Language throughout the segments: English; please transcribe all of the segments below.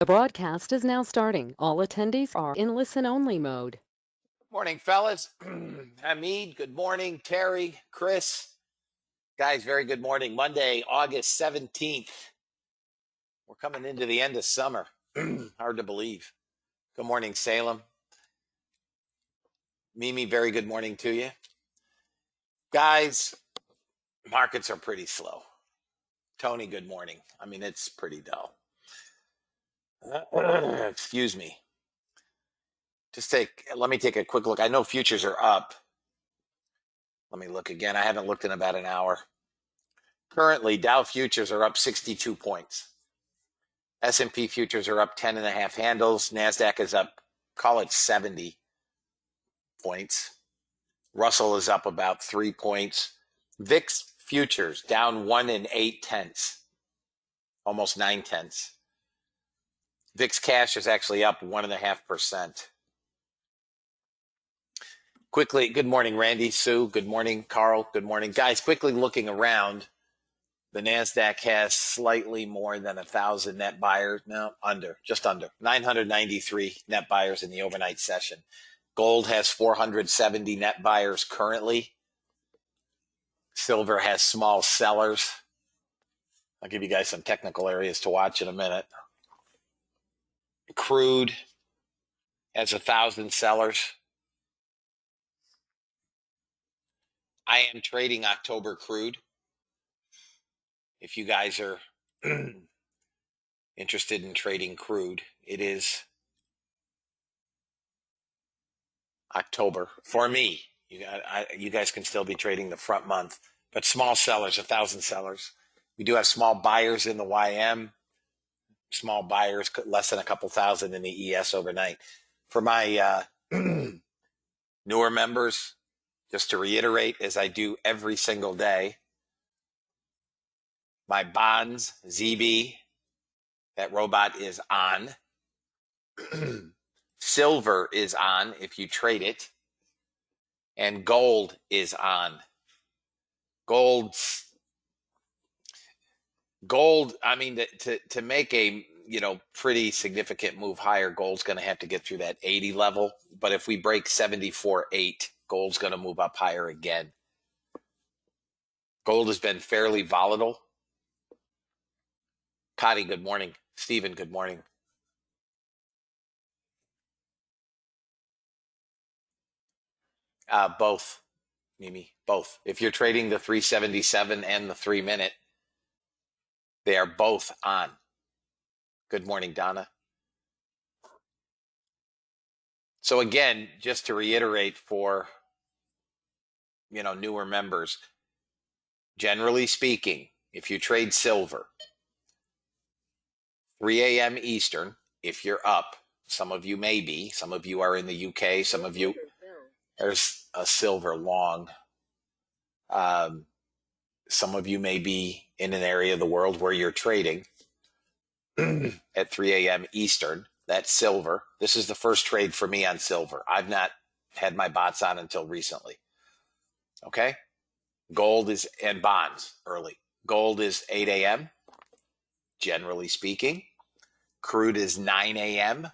The broadcast is now starting. All attendees are in listen-only mode. Morning, fellas. Hamid, good morning. Terry, Chris. Guys, very good morning. Monday, August 17th. We're coming into the end of summer. Hard to believe. Good morning, Salem. Mimi, very good morning to you. Guys, markets are pretty slow. Tony, good morning. I mean, it's pretty dull. Excuse me. Let me take a quick look. I know futures are up. Let me look again. I haven't looked in about an hour. Currently, Dow futures are up 62 points. S&P futures are up 10 and a half handles. NASDAQ is up, call it 70 points. Russell is up about 3 points. VIX futures down 1 and 8/10, almost 9/10. VIX cash is actually up 1.5%. Quickly, good morning, Randy, Sue. Good morning, Carl. Good morning. Guys, quickly looking around, the NASDAQ has slightly more than 1,000 net buyers. No, just under 993 net buyers in the overnight session. Gold has 470 net buyers currently. Silver has small sellers. I'll give you guys some technical areas to watch in a minute. Crude has 1,000 sellers. I am trading October crude. If you guys are interested in trading crude, it is October for me. You guys can still be trading the front month, but small sellers, 1,000 sellers. We do have small buyers in the YM, small buyers, less than a couple thousand in the ES overnight. For my newer members, just to reiterate, as I do every single day, my bonds, ZB, that robot is on. Silver is on if you trade it. And gold is on. Gold, I mean, to make a pretty significant move higher, gold's going to have to get through that 80 level. But if we break 74.8, gold's going to move up higher again. Gold has been fairly volatile. Cotty, good morning. Stephen, good morning. Both, Mimi, both. If you're trading the 377 and the 3 minute, they are both on. Good morning, Donna. So again, just to reiterate for newer members, generally speaking, if you trade silver, 3 a.m. Eastern, if you're up, some of you may be, some of you are in the UK, some of you, there's a silver long. Some of you may be in an area of the world where you're trading at 3 a.m. Eastern. That's silver. This is the first trade for me on silver. I've not had my bots on until recently. Okay? Gold is, and bonds early. Gold is 8 a.m., generally speaking. Crude is 9 a.m.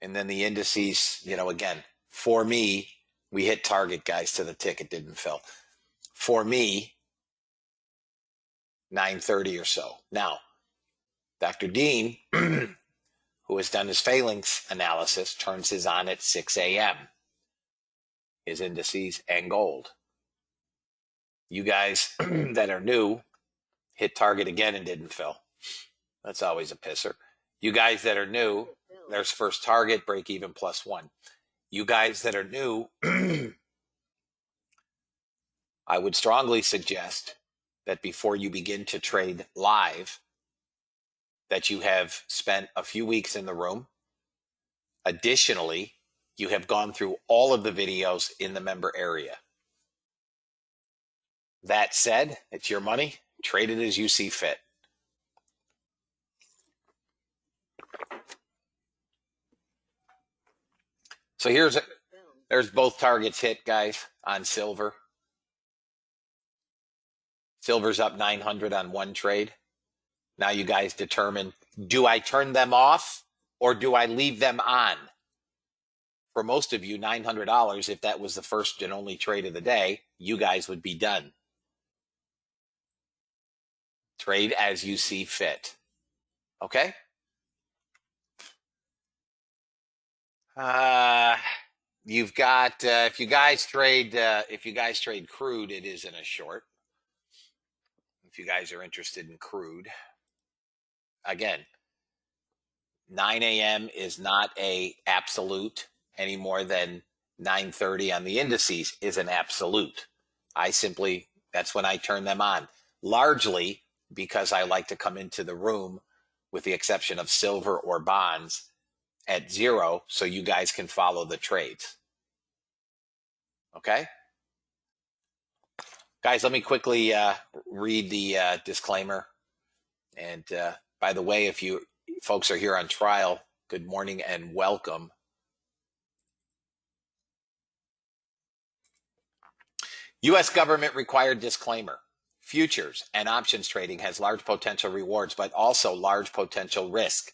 And then the indices, again, for me, we hit target, guys, to the tick. It didn't fill. For me, 9:30 or so. Now, Dr. Dean, who has done his phalanx analysis, turns his on at 6 a.m. His indices and gold. You guys that are new hit target again and didn't fill. That's always a pisser. You guys that are new, there's first target, break even +1. You guys that are new, I would strongly suggest that before you begin to trade live, that you have spent a few weeks in the room. Additionally, you have gone through all of the videos in the member area. That said, it's your money. Trade it as you see fit. So there's both targets hit, guys, on silver. Silver's up 900 on one trade. Now you guys determine, do I turn them off or do I leave them on? For most of you, $900, if that was the first and only trade of the day, you guys would be done. Trade as you see fit. Okay? You've got if you guys trade crude, it is in a short. If you guys are interested in crude, again, 9 a.m. is not a absolute any more than 9:30 on the indices is an absolute. That's when I turn them on, largely because I like to come into the room, with the exception of silver or bonds, at zero so you guys can follow the trades. Okay? Guys, let me quickly read the disclaimer. And by the way, if you folks are here on trial, good morning and welcome. U.S. government required disclaimer. Futures and options trading has large potential rewards, but also large potential risk.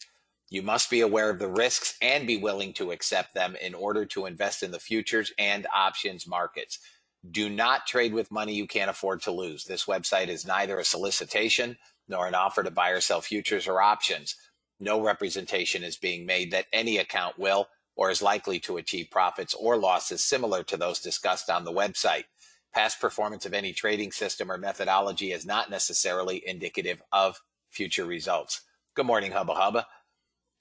You must be aware of the risks and be willing to accept them in order to invest in the futures and options markets. Do not trade with money you can't afford to lose. This website is neither a solicitation nor an offer to buy or sell futures or options. No representation is being made that any account will or is likely to achieve profits or losses similar to those discussed on the website. Past performance of any trading system or methodology is not necessarily indicative of future results. Good morning, Hubba Hubba.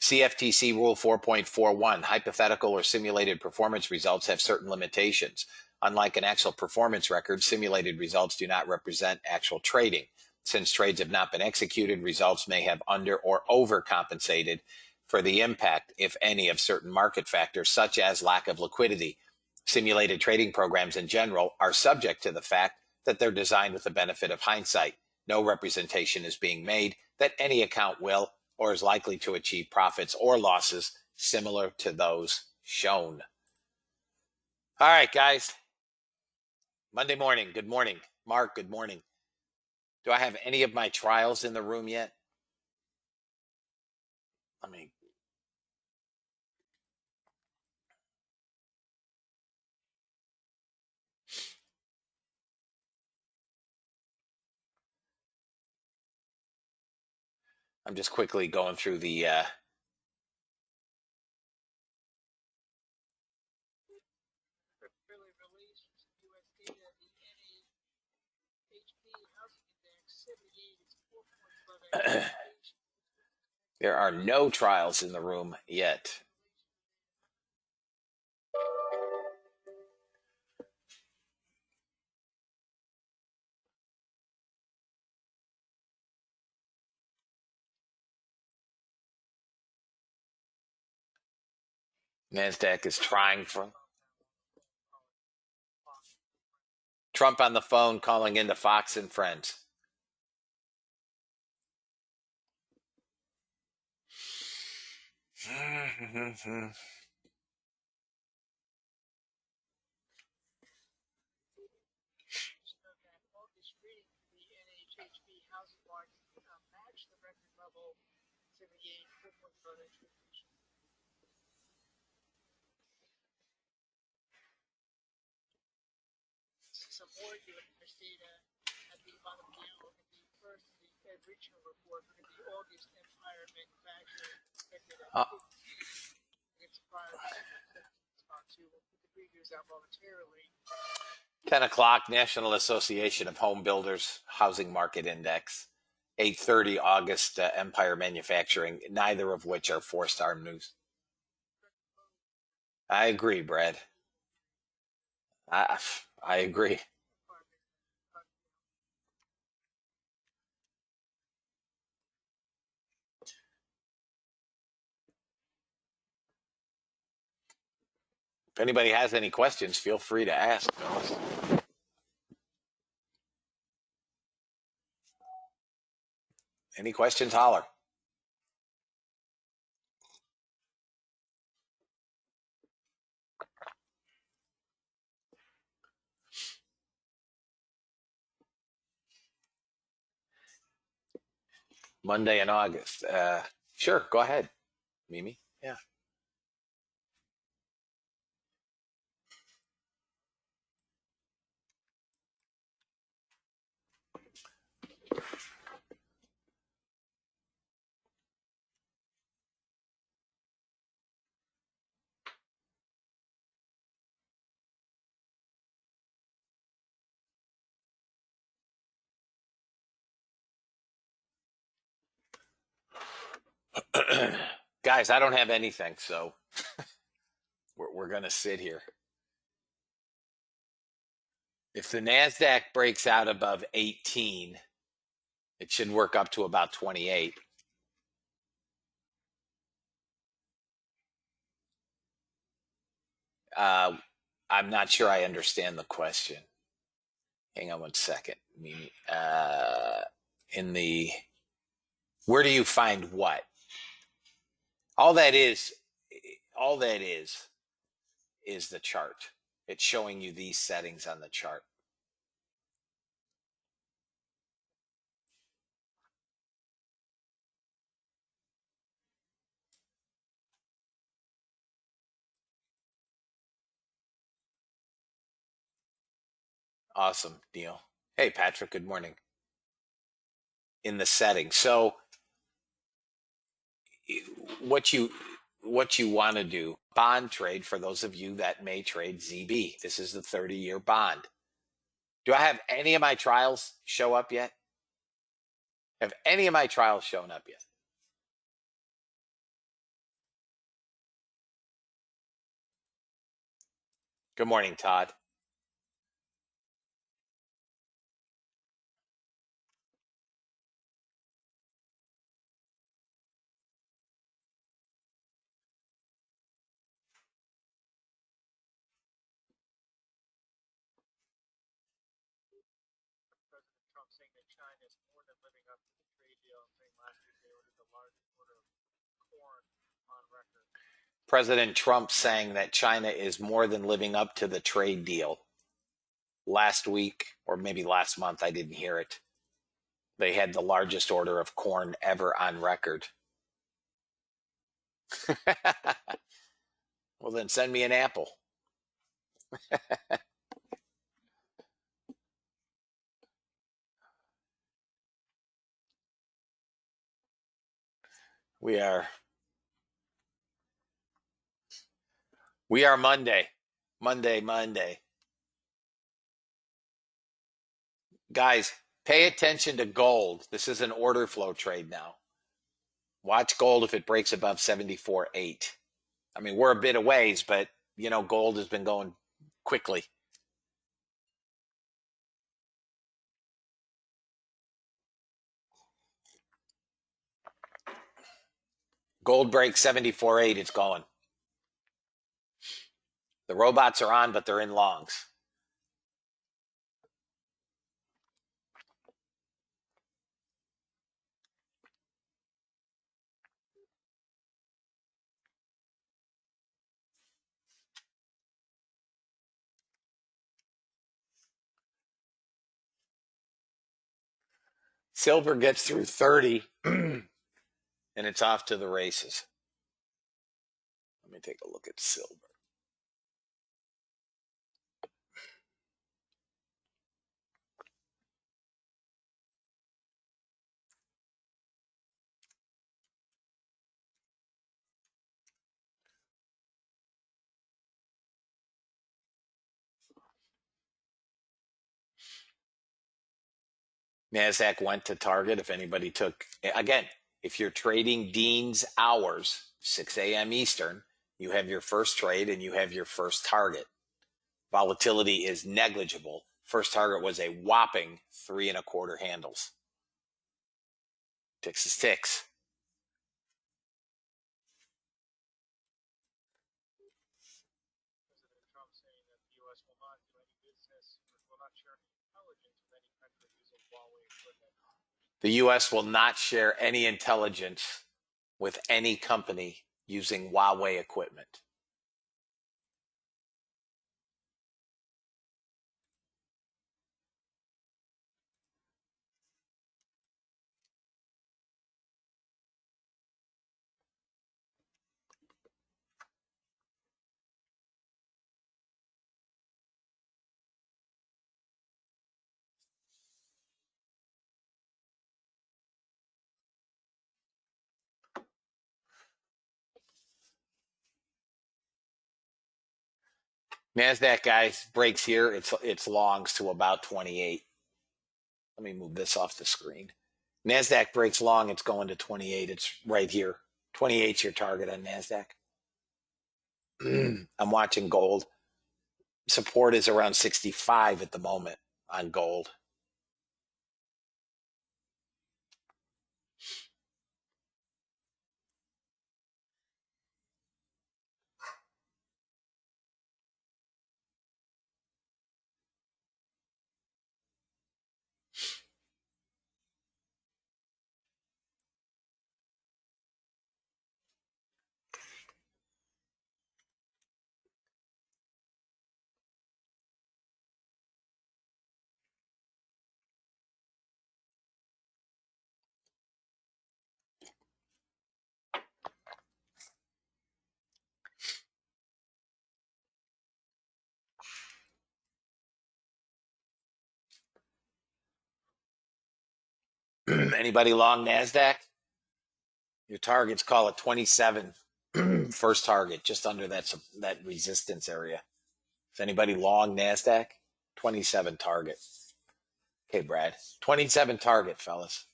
CFTC Rule 4.41, hypothetical or simulated performance results have certain limitations. Unlike an actual performance record, simulated results do not represent actual trading. Since trades have not been executed, results may have under or overcompensated for the impact, if any, of certain market factors, such as lack of liquidity. Simulated trading programs in general are subject to the fact that they're designed with the benefit of hindsight. No representation is being made that any account will or is likely to achieve profits or losses similar to those shown. All right, guys. Monday morning. Good morning. Mark, good morning. Do I have any of my trials in the room yet? I'm just quickly going through the there are no trials in the room yet. NASDAQ is trying for Trump on the phone calling into Fox and Friends. Oh. 10 o'clock, National Association of Home Builders Housing Market Index. 8:30 August, Empire Manufacturing, neither of which are four-star news. I agree, Brad. I agree. If anybody has any questions, feel free to ask. Any questions, holler. Monday in August. Sure, go ahead, Mimi. Yeah. Guys, I don't have anything, so we're going to sit here. If the NASDAQ breaks out above 18, it should work up to about 28. Uh, I'm not sure I understand the question. Hang on one second, Mimi. In the where do you find what? All that is, all that is the chart. It's showing you these settings on the chart. Awesome, Neil. Hey, Patrick. Good morning. In the settings, so what you what you want to do bond trade for those of you that may trade ZB. This is the 30-year bond. Do I have any of my trials show up yet? Have any of my trials shown up yet? Good morning, Todd. President Trump saying that China is more than living up to the trade deal. Last week, or maybe last month, I didn't hear it. They had the largest order of corn ever on record. Well, then send me an apple. We are Monday. Monday. Guys, pay attention to gold. This is an order flow trade now. Watch gold if it breaks above 74.8. I mean, we're a bit of ways, but gold has been going quickly. Gold breaks 74.8, it's going. The robots are on, but they're in longs. Silver gets through 30 and it's off to the races. Let me take a look at silver. NASDAQ went to target. If anybody took, again, if you're trading Dean's hours, 6 a.m. Eastern, you have your first trade and you have your first target. Volatility is negligible. First target was a whopping 3.25 handles. Ticks is ticks. The U.S. will not share any intelligence with any company using Huawei equipment. NASDAQ, guys, breaks here. It's longs to about 28. Let me move this off the screen. NASDAQ breaks long. It's going to 28. It's right here. 28 is your target on NASDAQ. I'm watching gold. Support is around 65 at the moment on gold. Anybody long NASDAQ? Your targets call it 27. First target, just under that resistance area. Is anybody long NASDAQ? 27 target. Okay, Brad. 27 target, fellas.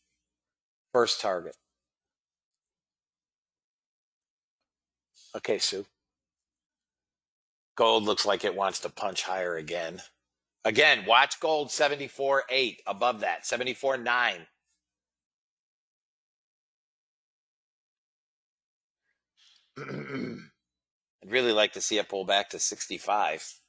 First target. Okay, Sue. Gold looks like it wants to punch higher again. Again, watch gold 74.8 above that, 74.9. I'd really like to see it pull back to 65.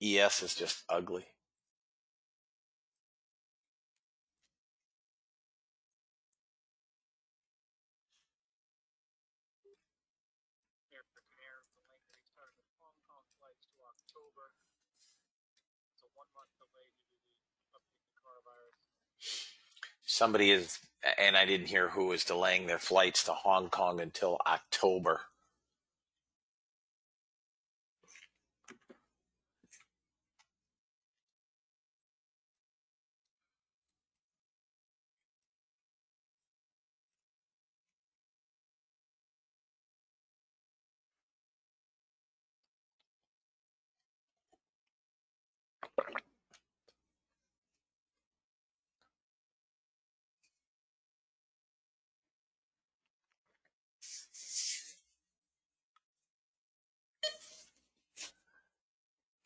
ES is just ugly. Somebody is, and I didn't hear who is delaying their flights to Hong Kong until October.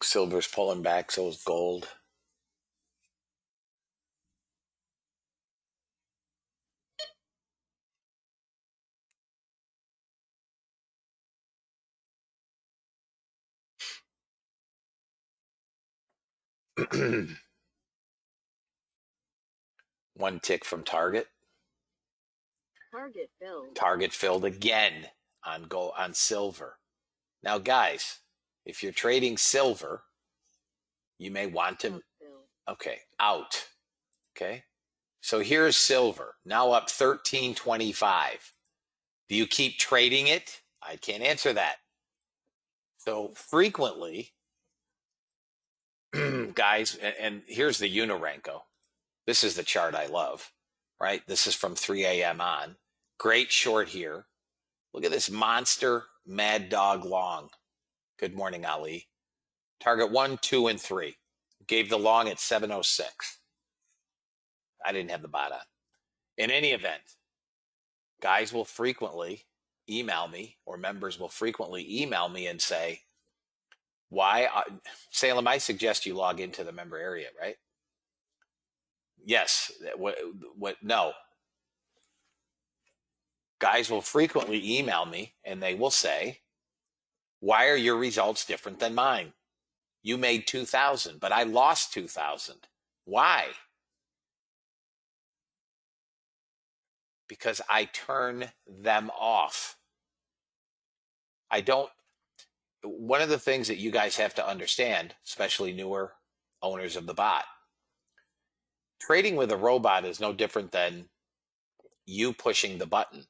Silver's pulling back, so is gold. One tick from target. Target filled. Target filled again on gold, on silver. Now, guys, if you're trading silver, you may want to. Okay, out. Okay, so here's silver now up 13.25. Do you keep trading it? I can't answer that. So frequently, guys, and here's the Unirenko. This is the chart I love, right? This is from 3 a.m. on. Great short here. Look at this monster mad dog long. Good morning, Ali. Target 1, 2, and 3. Gave the long at 706. I didn't have the bot on. In any event, guys will frequently email me, or members will frequently email me and say, why, Salem, I suggest you log into the member area, right? Yes. No. Guys will frequently email me and they will say, why are your results different than mine? You made 2,000, but I lost 2,000. Why? Because I turn them off. I don't. One of the things that you guys have to understand, especially newer owners of the bot, trading with a robot is no different than you pushing the button,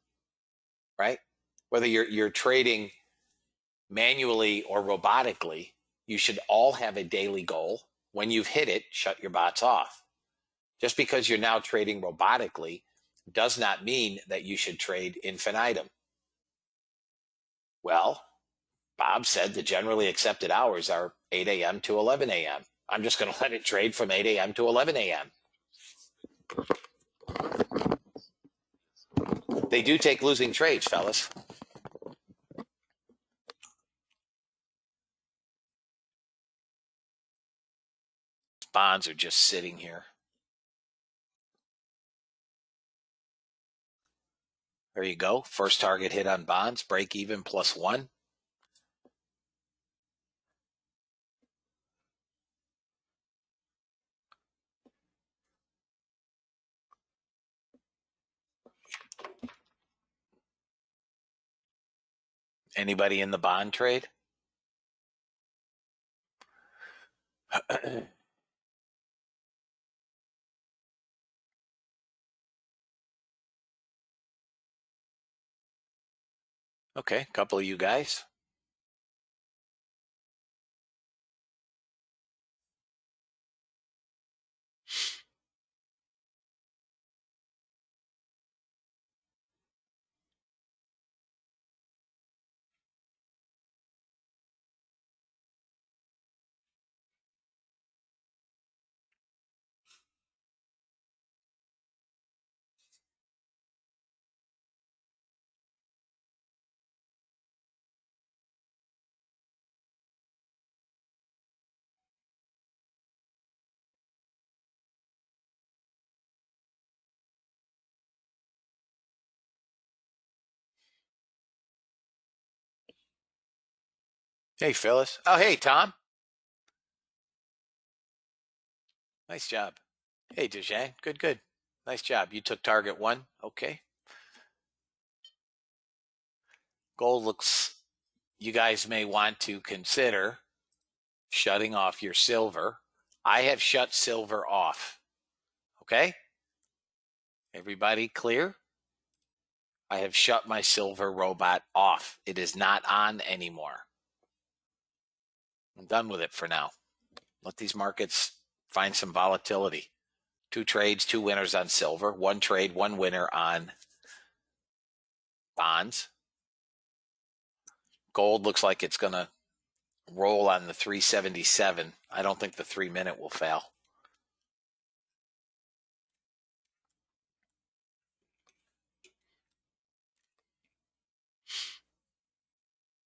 right? Whether you're trading manually or robotically, you should all have a daily goal. When you've hit it, shut your bots off. Just because you're now trading robotically does not mean that you should trade infinitum. Well, Bob said the generally accepted hours are 8 a.m. to 11 a.m. I'm just going to let it trade from 8 a.m. to 11 a.m. They do take losing trades, fellas. Bonds are just sitting here. There you go. First target hit on bonds, break even +1. Anybody in the bond trade? Okay, a couple of you guys. Hey, Phyllis. Oh, hey, Tom. Nice job. Hey, Dejang. Good, good. Nice job. You took target 1. Okay. Gold looks, you guys may want to consider shutting off your silver. I have shut silver off. Okay? Everybody clear? I have shut my silver robot off. It is not on anymore. I'm done with it for now. Let these markets find some volatility. 2 trades, 2 winners on silver. 1 trade, 1 winner on bonds. Gold looks like it's going to roll on the 377. I don't think the 3-minute will fail.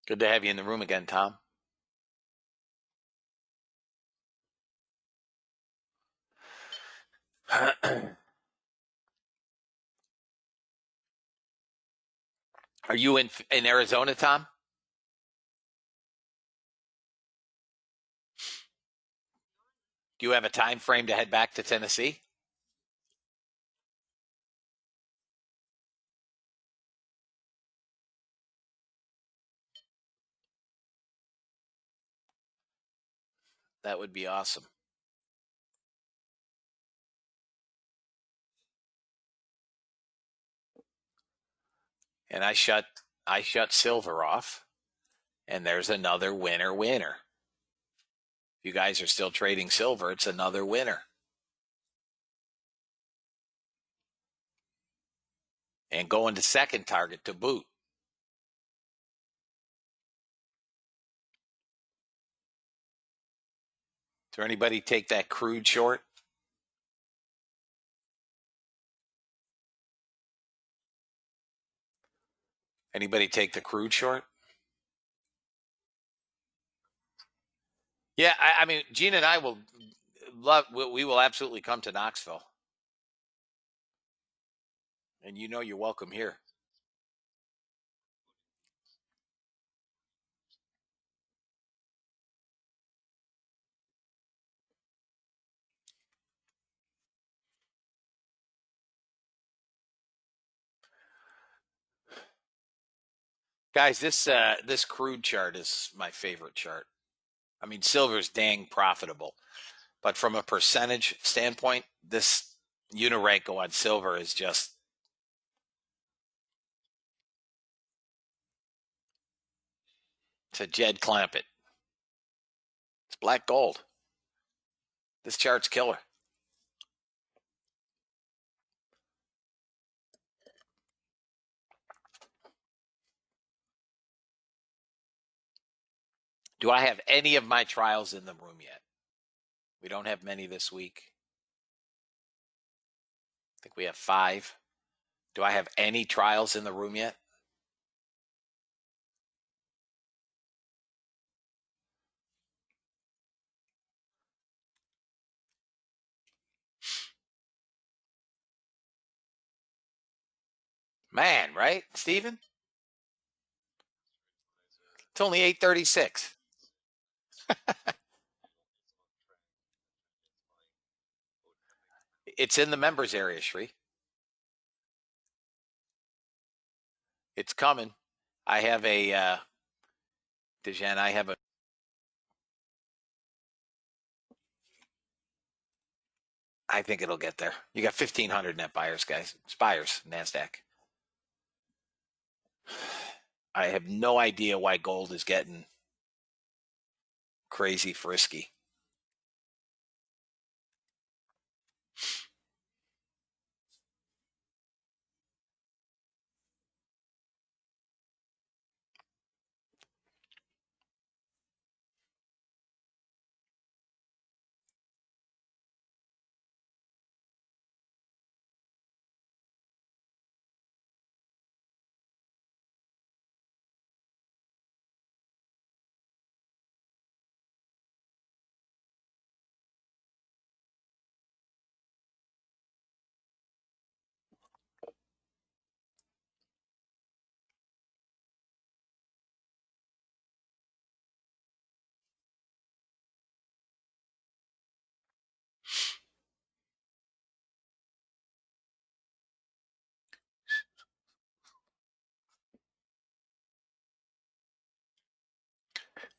Good to have you in the room again, Tom. Are you in Arizona, Tom? Do you have a time frame to head back to Tennessee? That would be awesome. And I shut silver off, and there's another winner. If you guys are still trading silver, it's another winner. And going to second target to boot. Is there anybody take that crude short? Anybody take the crude short? Yeah, I mean, Gina and I will we will absolutely come to Knoxville. And you know you're welcome here. Guys, this crude chart is my favorite chart. I mean, silver's dang profitable, but from a percentage standpoint, this Unirenco on silver is just it's a Jed Clampett. It's black gold. This chart's killer. Do I have any of my trials in the room yet? We don't have many this week. I think we have 5. Do I have any trials in the room yet? Man, right, Steven? It's only 8:36. It's in the members area, Shri. It's coming. I have a Dejan, I have a I think it'll get there. You got 1,500 net buyers, guys. It's buyers, NASDAQ. I have no idea why gold is getting crazy frisky.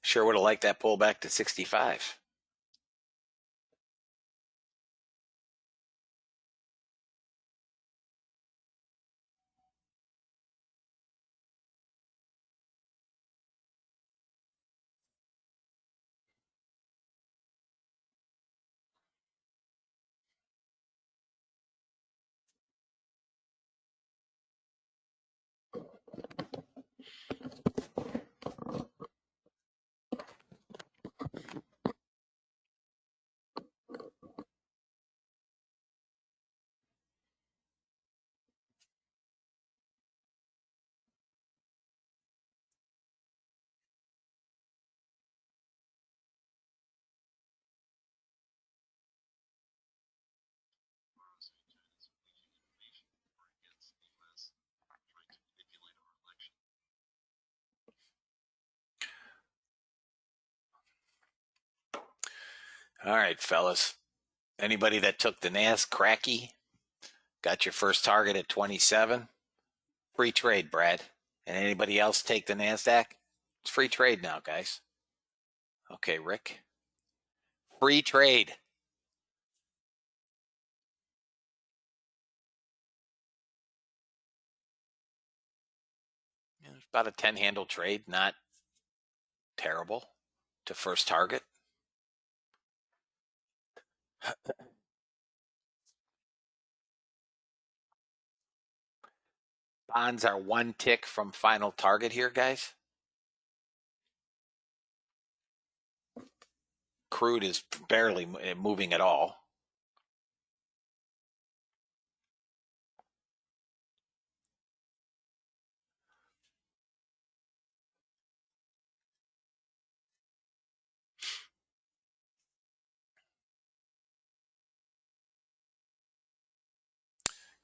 Sure would have liked that pullback to 65. All right, fellas. Anybody that took the NAS cracky got your first target at 27. Free trade, Brad. And anybody else take the NASDAQ? It's free trade now, guys. Okay, Rick. Free trade. It's about a 10 handle trade, not terrible to first target. Bonds are 1 tick from final target here, guys. Crude is barely moving at all.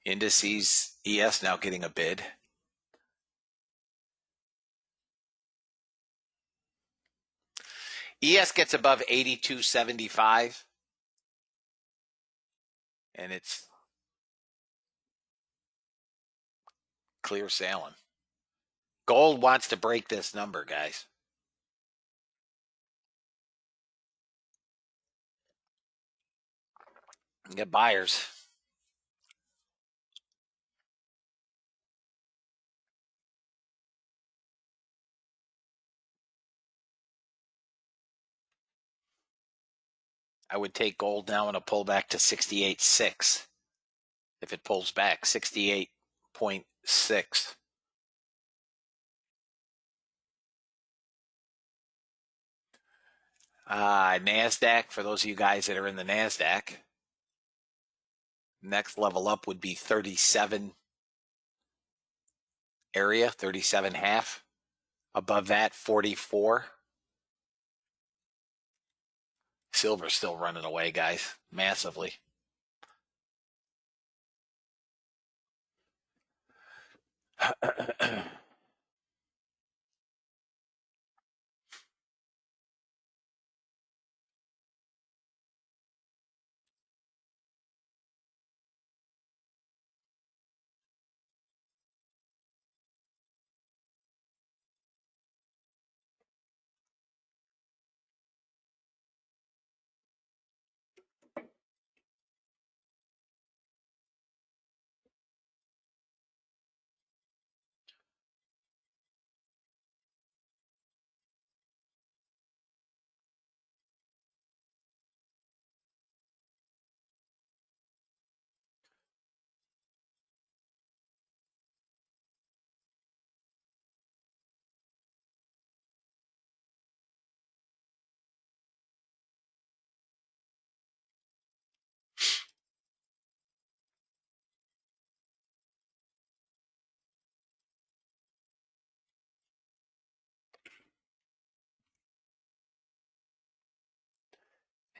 Indices, ES now getting a bid. ES gets above 82.75 and it's clear sailing. Gold wants to break this number, guys. Get buyers. I would take gold now and a pullback to 68.6. If it pulls back, 68.6. NASDAQ, for those of you guys that are in the NASDAQ, next level up would be 37 area, 37 half. Above that, 44. Silver's still running away, guys, massively.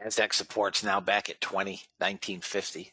NASDAQ support's now back at 20, 1950.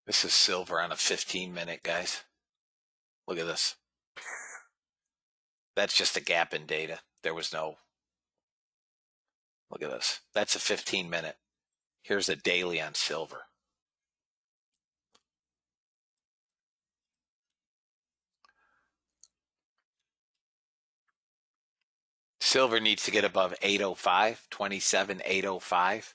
This is silver on a 15-minute, guys. Look at this. That's just a gap in data. There was no. Look at this. That's a 15-minute. Here's a daily on silver. Silver needs to get above 805, 27,805,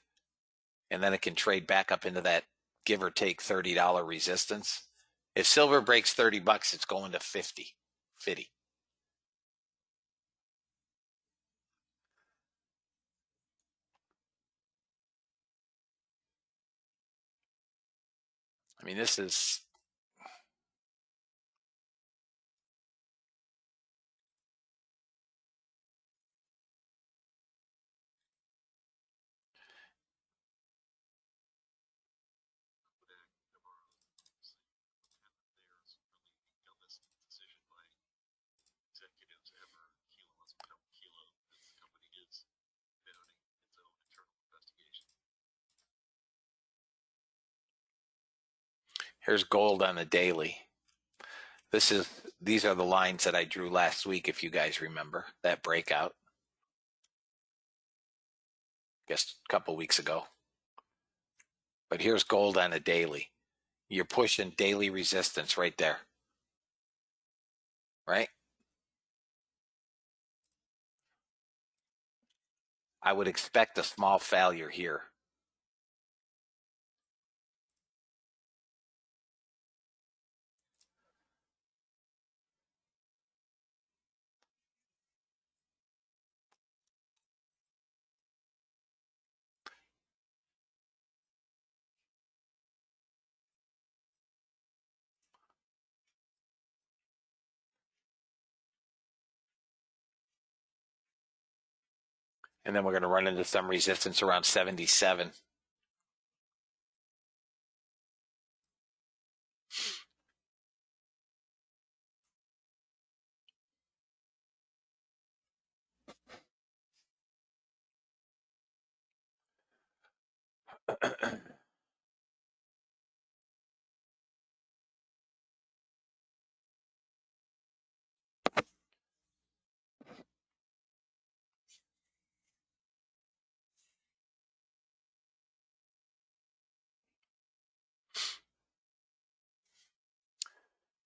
and then it can trade back up into that give or take $30 resistance. If silver breaks $30, it's going to 50. 50. I mean, this is. Here's gold on the daily. These are the lines that I drew last week, if you guys remember that breakout. Just a couple weeks ago. But here's gold on a daily. You're pushing daily resistance right there. Right? I would expect a small failure here. And then we're going to run into some resistance around 77.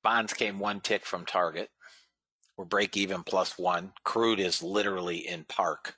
Bonds came one tick from target. We're break even +1. Crude is literally in park.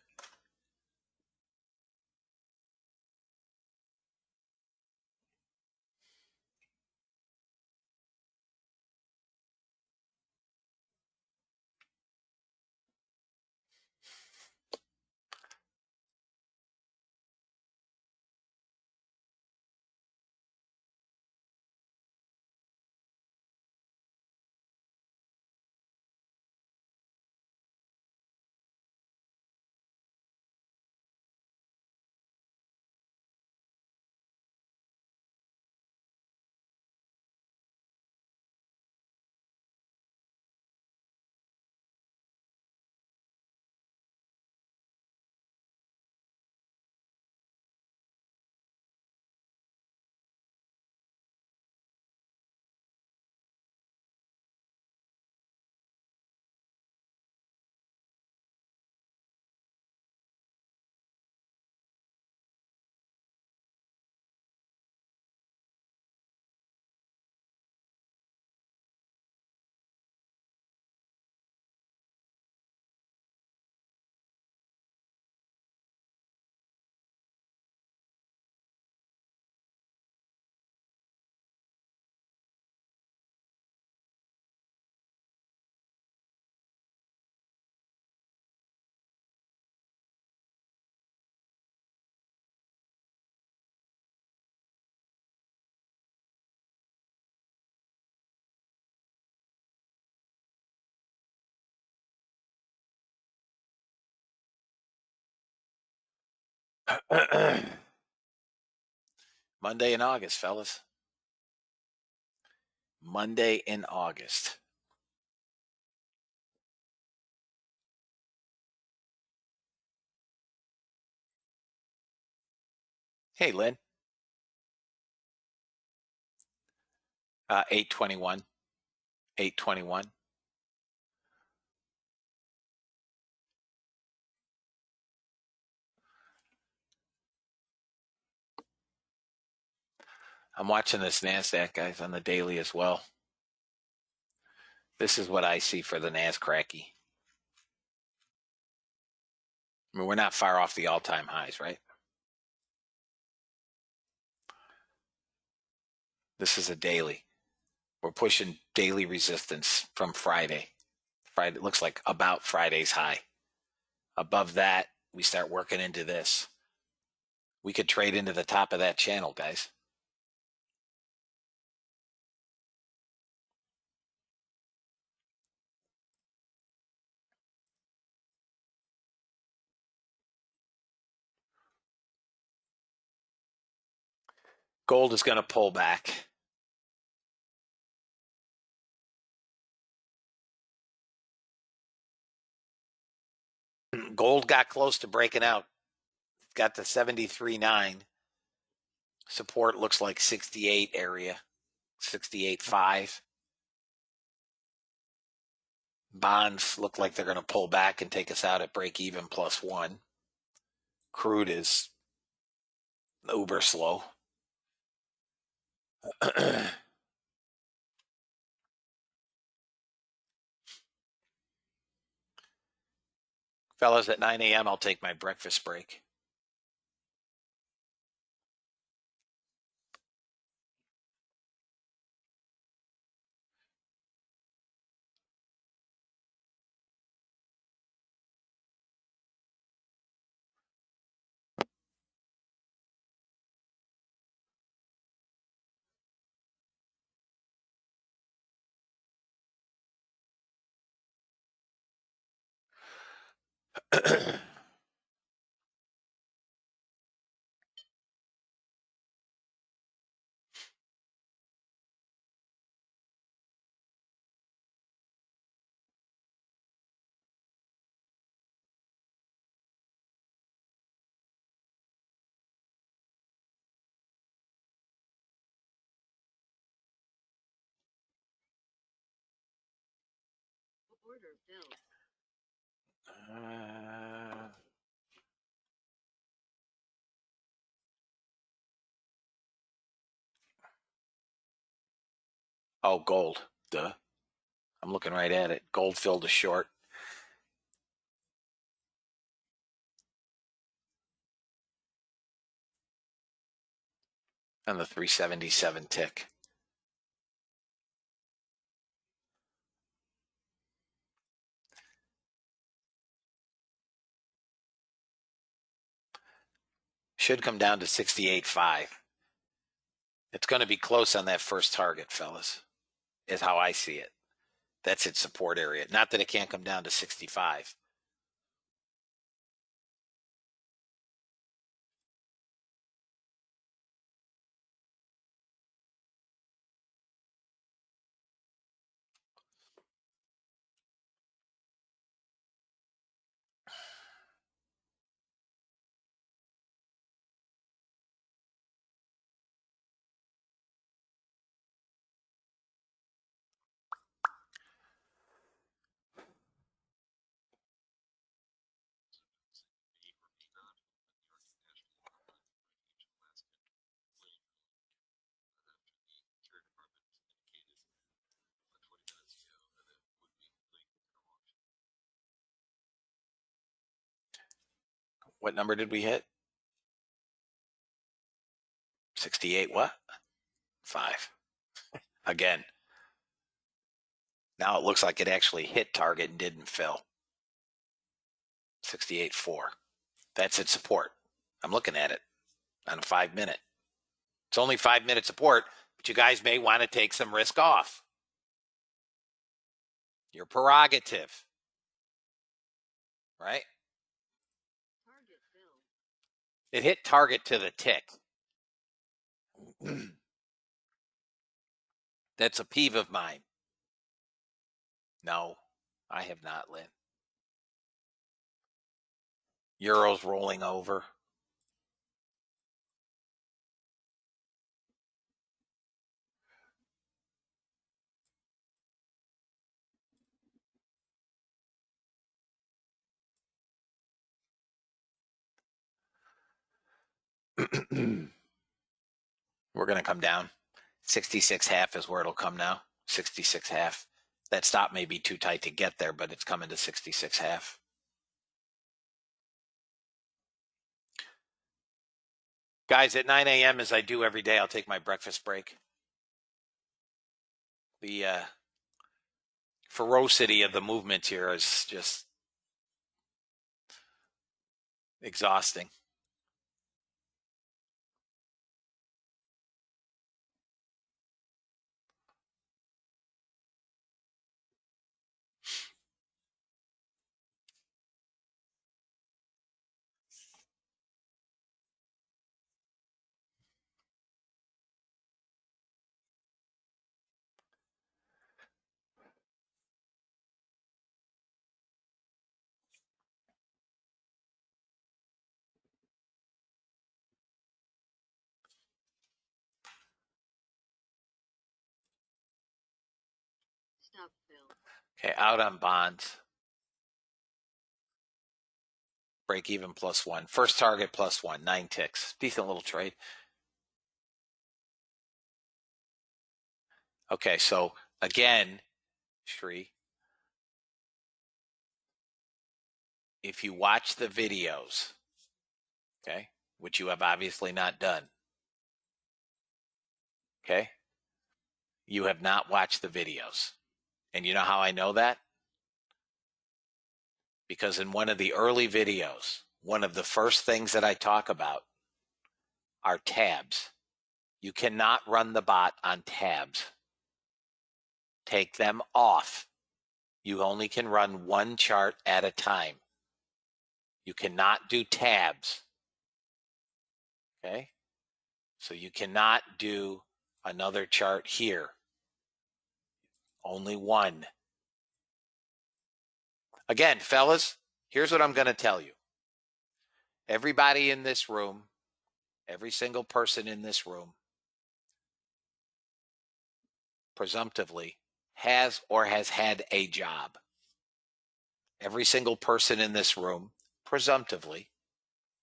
Monday in August, fellas. Monday in August. Hey, Lynn. 821. 821. I'm watching this NASDAQ, guys, on the daily as well. This is what I see for the NASCracky. I mean, we're not far off the all-time highs, right? This is a daily. We're pushing daily resistance from Friday. Friday looks like about Friday's high. Above that, we start working into this. We could trade into the top of that channel, guys. Gold is going to pull back. Gold got close to breaking out. Got the 73.9. Support looks like 68 area, 68.5. Bonds look like they're going to pull back and take us out at break even +1. Crude is uber slow. Fellas, at 9 a.m., I'll take my breakfast break. Order filled. Oh, gold. Duh. I'm looking right at it. Gold filled a short. And the 377 tick. Should come down to 68.5. It's going to be close on that first target, fellas, is how I see it. That's its support area. Not that it can't come down to 65. What number did we hit? 68 what? 5. Again. Now it looks like it actually hit target and didn't fill. 68.4. That's its support. I'm looking at it on a 5-minute. It's only 5-minute support, but you guys may want to take some risk off. Your prerogative. Right? Target filled. It hit target to the tick. That's a peeve of mine. No, I have not, Lynn. Euro's rolling over. We're going to come down. 66.5 is where it'll come now. 66.5. That stop may be too tight to get there, but it's coming to 66.5. Guys, at 9 a.m., as I do every day, I'll take my breakfast break. The ferocity of the movement here is just exhausting. Stop filled. Okay, out on bonds. Break even +1. First target +1. 9 ticks. Decent little trade. Okay, so again, Shri, if you watch the videos, okay, which you have obviously not done, okay, you have not watched the videos. And you know how I know that? Because in one of the early videos, one of the first things that I talk about are tabs. You cannot run the bot on tabs. Take them off. You only can run one chart at a time. You cannot do tabs. Okay? So you cannot do another chart here. Only one. Again, fellas, here's what I'm going to tell you. Everybody in this room, every single person in this room, presumptively has or has had a job. Every single person in this room, presumptively,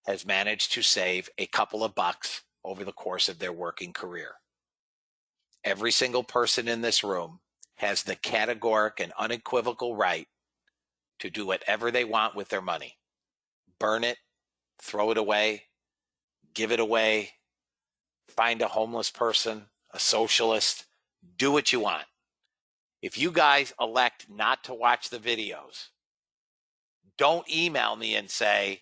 has managed to save a couple of bucks over the course of their working career. Every single person in this room has the categoric and unequivocal right to do whatever they want with their money. Burn it, throw it away, give it away, find a homeless person, a socialist, do what you want. If you guys elect not to watch the videos, don't email me and say,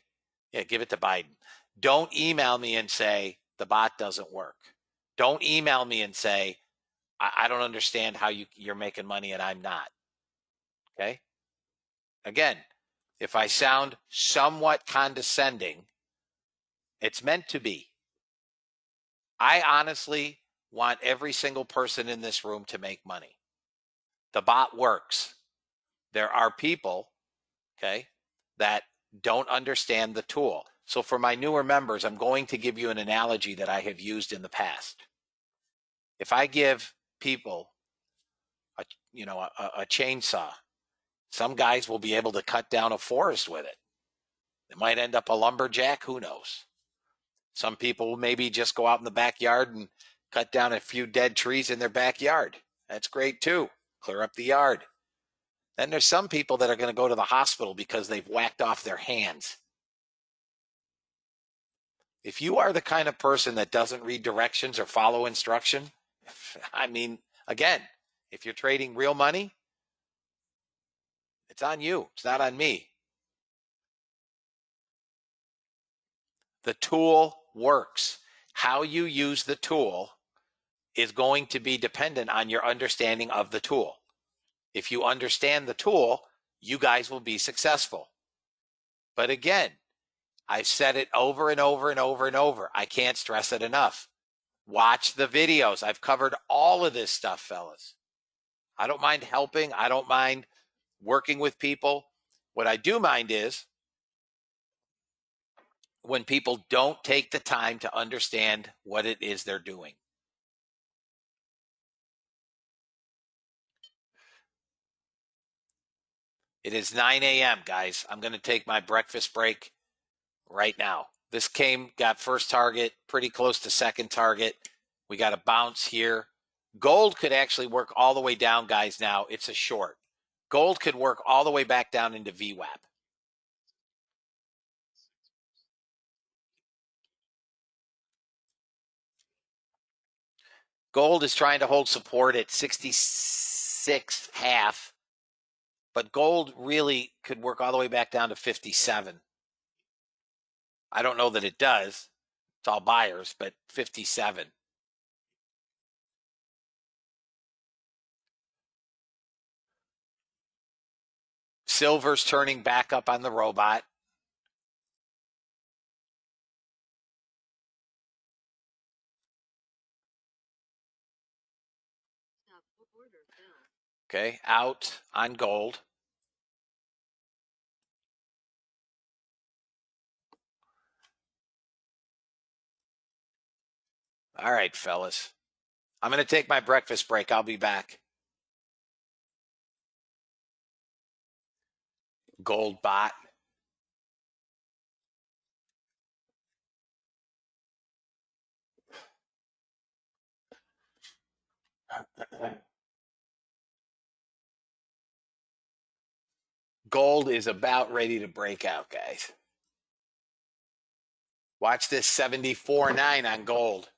yeah, give it to Biden. Don't email me and say the bot doesn't work. Don't email me and say, I don't understand how you're making money and I'm not. Okay? Again, if I sound somewhat condescending, it's meant to be. I honestly want every single person in this room to make money. The bot works. There are people, okay, that don't understand the tool. So for my newer members, I'm going to give you an analogy that I have used in the past. If I give people a chainsaw, some guys will be able to cut down a forest with it. It might end up a lumberjack, who knows? Some people will maybe just go out in the backyard and cut down a few dead trees in their backyard. That's great too. Clear up the yard. Then there's some people that are going to go to the hospital because they've whacked off their hands. If you are the kind of person that doesn't read directions or follow instruction, I mean, again, if you're trading real money, it's on you. It's not on me. The tool works. How you use the tool is going to be dependent on your understanding of the tool. If you understand the tool, you guys will be successful. But again, I've said it over and over and over and over. I can't stress it enough. Watch the videos. I've covered all of this stuff, fellas. I don't mind helping. I don't mind working with people. What I do mind is when people don't take the time to understand what it is they're doing. It is 9 a.m., guys. I'm going to take my breakfast break right now. This got first target, pretty close to second target. We got a bounce here. Gold could actually work all the way down, guys, now. It's a short. Gold could work all the way back down into VWAP. Gold is trying to hold support at 66.5, but gold really could work all the way back down to 57. I don't know that it does. It's all buyers, but 57. Silver's turning back up on the robot. Stop order fill. Okay, out on gold. All right, fellas. I'm going to take my breakfast break. I'll be back. Gold bot. Gold is about ready to break out, guys. Watch this 74.9 on gold.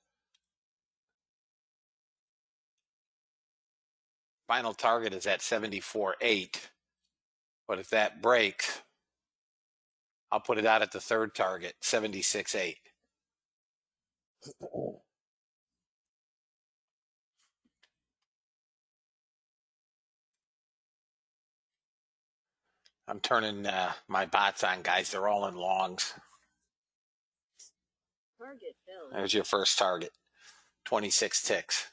Final target is at 74.8. But if that breaks, I'll put it out at the third target, 76.8. I'm turning my bots on, guys. They're all in longs. Target filled. There's your first target, 26 ticks.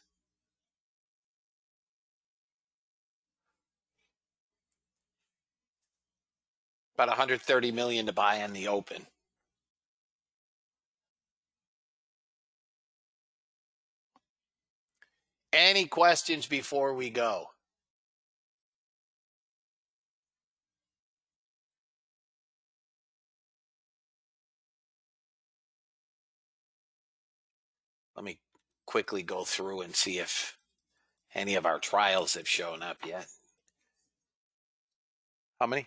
About 130 million to buy on the open. Any questions before we go? quickly go through and see if any of our trials have shown up yet. How many?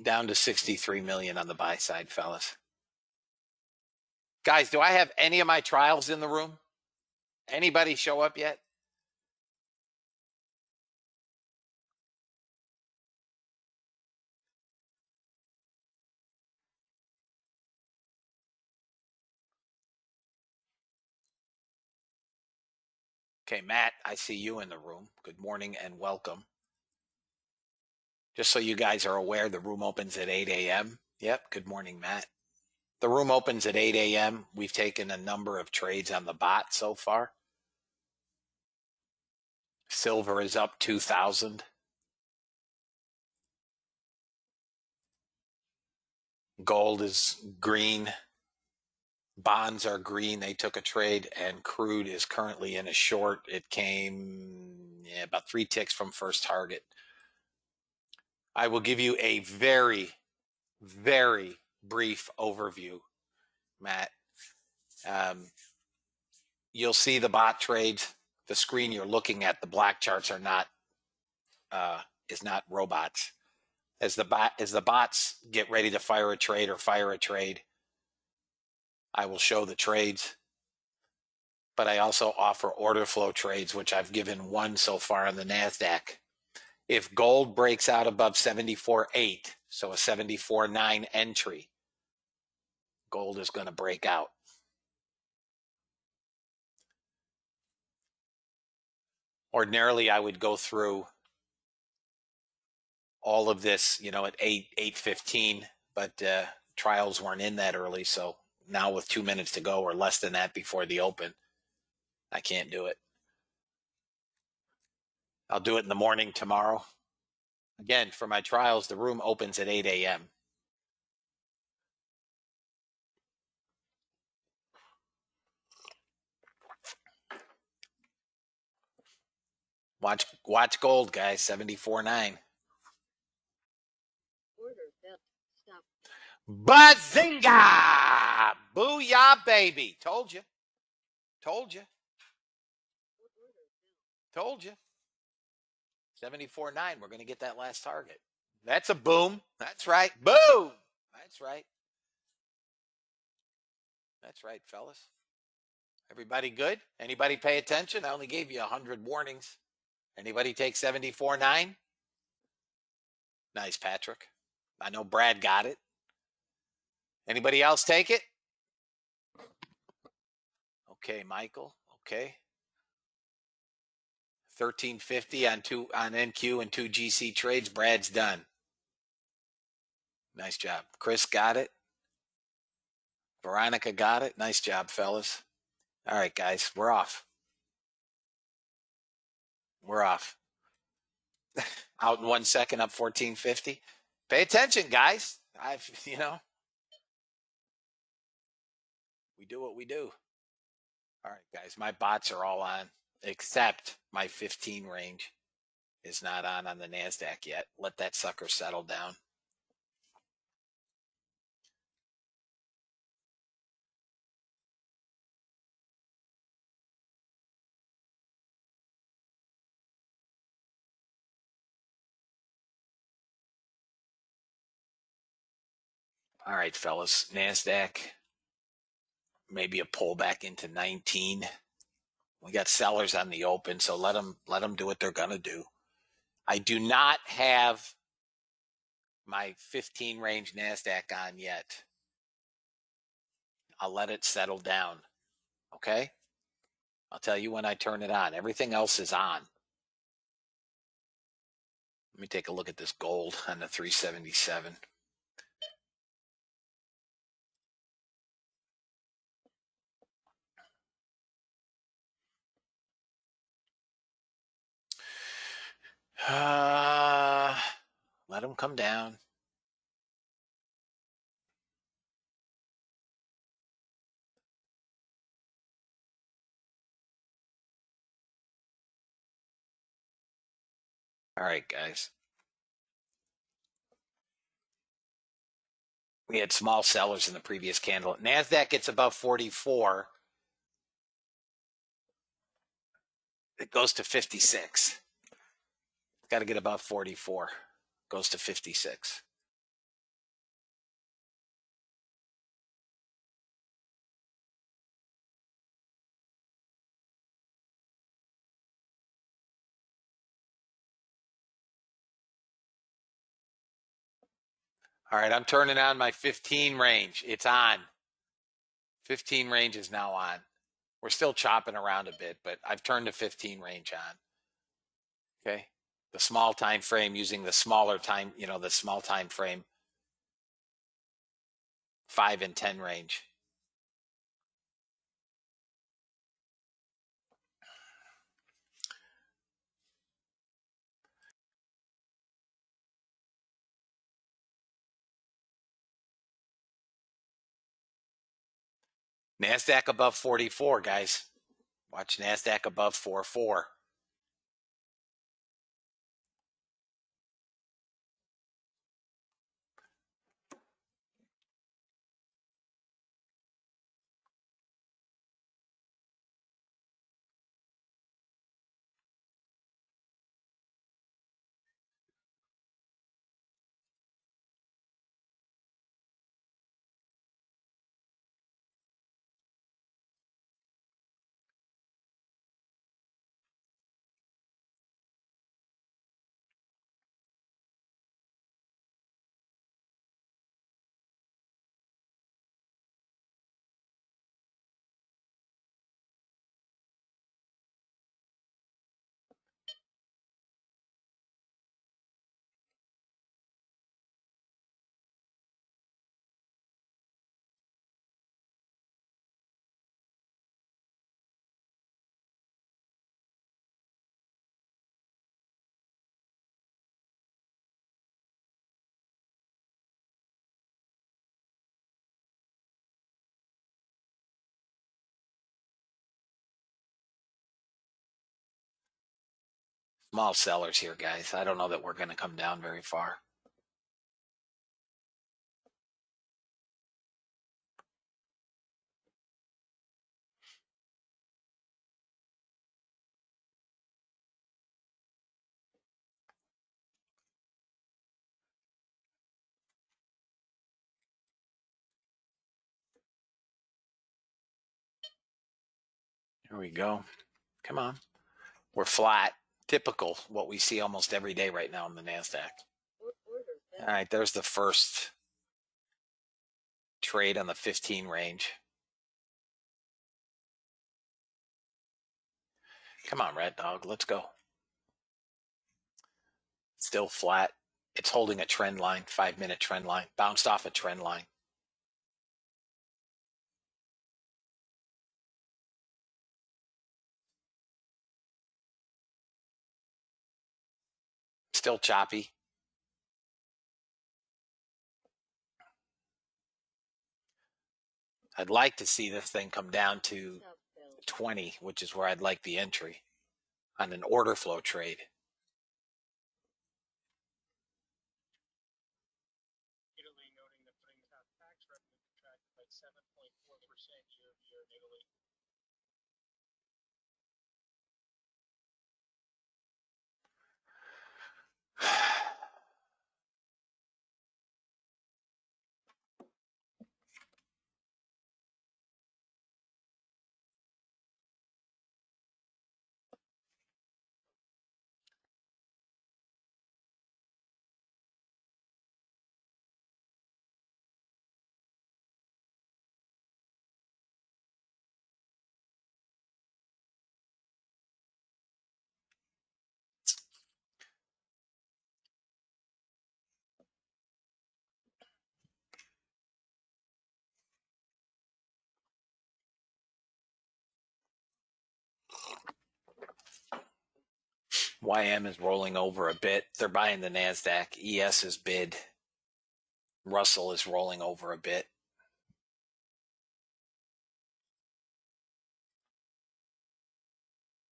Down to 63 million on the buy side, fellas. Guys, do I have any of my trials in the room? Anybody show up yet? Okay, Matt, I see you in the room. Good morning and welcome. Just so you guys are aware, the room opens at 8 a.m. Yep, good morning, Matt. The room opens at 8 a.m. We've taken a number of trades on the bot so far. Silver is up 2,000. Gold is green. Bonds are green. They took a trade, and crude is currently in a short. It came about 3 ticks from first target. I will give you a very, very brief overview, Matt. You'll see the bot trades. The screen you're looking at, the black charts are not is not robots. As the bots get ready to fire a trade, I will show the trades. But I also offer order flow trades, which I've given one so far on the NASDAQ. If gold breaks out above 74.8, so a 74.9 entry, gold is going to break out. Ordinarily, I would go through all of this, at 8:15, but trials weren't in that early. So now with 2 minutes to go or less than that before the open, I can't do it. I'll do it in the morning tomorrow. Again, for my trials, the room opens at 8 a.m. Watch gold, guys, 74.9. Order filled. Stop. Bazinga! Booyah, baby. Told you. Told you. Order filled. Told you. 74.9. We're going to get that last target. That's a boom. That's right. Boom. That's right. That's right, fellas. Everybody good? Anybody pay attention? I only gave you 100 warnings. Anybody take 74.9? Nice, Patrick. I know Brad got it. Anybody else take it? Okay, Michael. Okay. 1350 on NQ and 2 GC trades. Brad's done. Nice job. Chris got it. Veronica got it. Nice job, fellas. All right, guys, we're off. We're off. Out in 1 second, up 1450. Pay attention, guys. We do what we do. All right, guys, my bots are all on, except my 15 range is not on the NASDAQ yet. Let that sucker settle down. All right, fellas, NASDAQ, maybe a pullback into 19. We got sellers on the open, so let them do what they're going to do. I do not have my 15 range NASDAQ on yet. I'll let it settle down. Okay? I'll tell you when I turn it on. Everything else is on. Let me take a look at this gold on the 377. Let them come down. All right, guys. We had small sellers in the previous candle. NASDAQ gets above 44. it goes to 56. Got to get above 44. Goes to 56. All right, I'm turning on my 15 range. It's on. 15 range is now on. We're still chopping around a bit, but I've turned the 15 range on. Okay. The small time frame using the smaller time, the small time frame 5 and 10 range. NASDAQ above 44, guys. Watch NASDAQ above 44. Small sellers here, guys. I don't know that we're going to come down very far. Here we go. Come on. We're flat. Typical what we see almost every day right now in the NASDAQ. All right, there's the first trade on the 15 range. Come on, Red Dog. Let's go. Still flat. It's holding a trend line, 5-minute trend line. Bounced off a trend line. Still choppy. I'd like to see this thing come down to 20, which is where I'd like the entry on an order flow trade. Italy noting that putting top tax revenue contracted by 7.4% year over year in Italy. YM is rolling over a bit. They're buying the NASDAQ. ES is bid. Russell is rolling over a bit.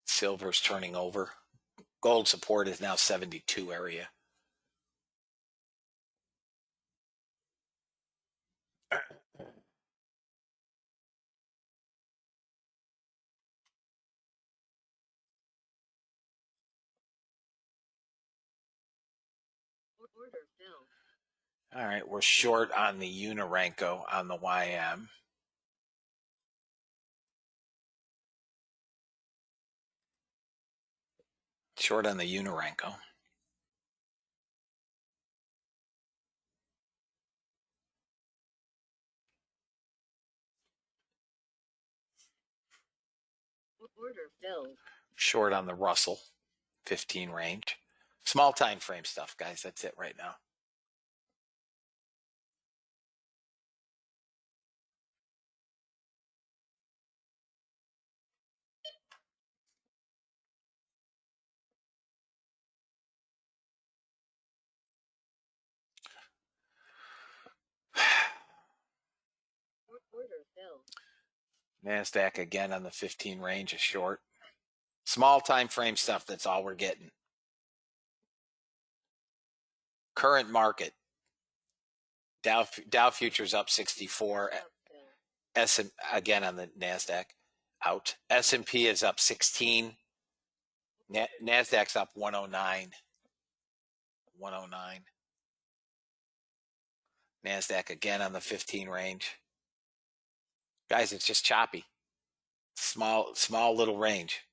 Silver's turning over. Gold support is now 72 area. All right, we're short on the Unirenco on the YM. Short on the Unirenco. Order filled. Short on the Russell 15 range. Small time frame stuff, guys. That's it right now. Order filled. NASDAQ again on the 15 range is short. Small time frame stuff, that's all we're getting. Current market. Dow futures up 64. Stop fill. S again on the NASDAQ out. S&P is up 16. NASDAQ's up 109. 109. NASDAQ again on the 15 range. Guys, it's just choppy. Small little range.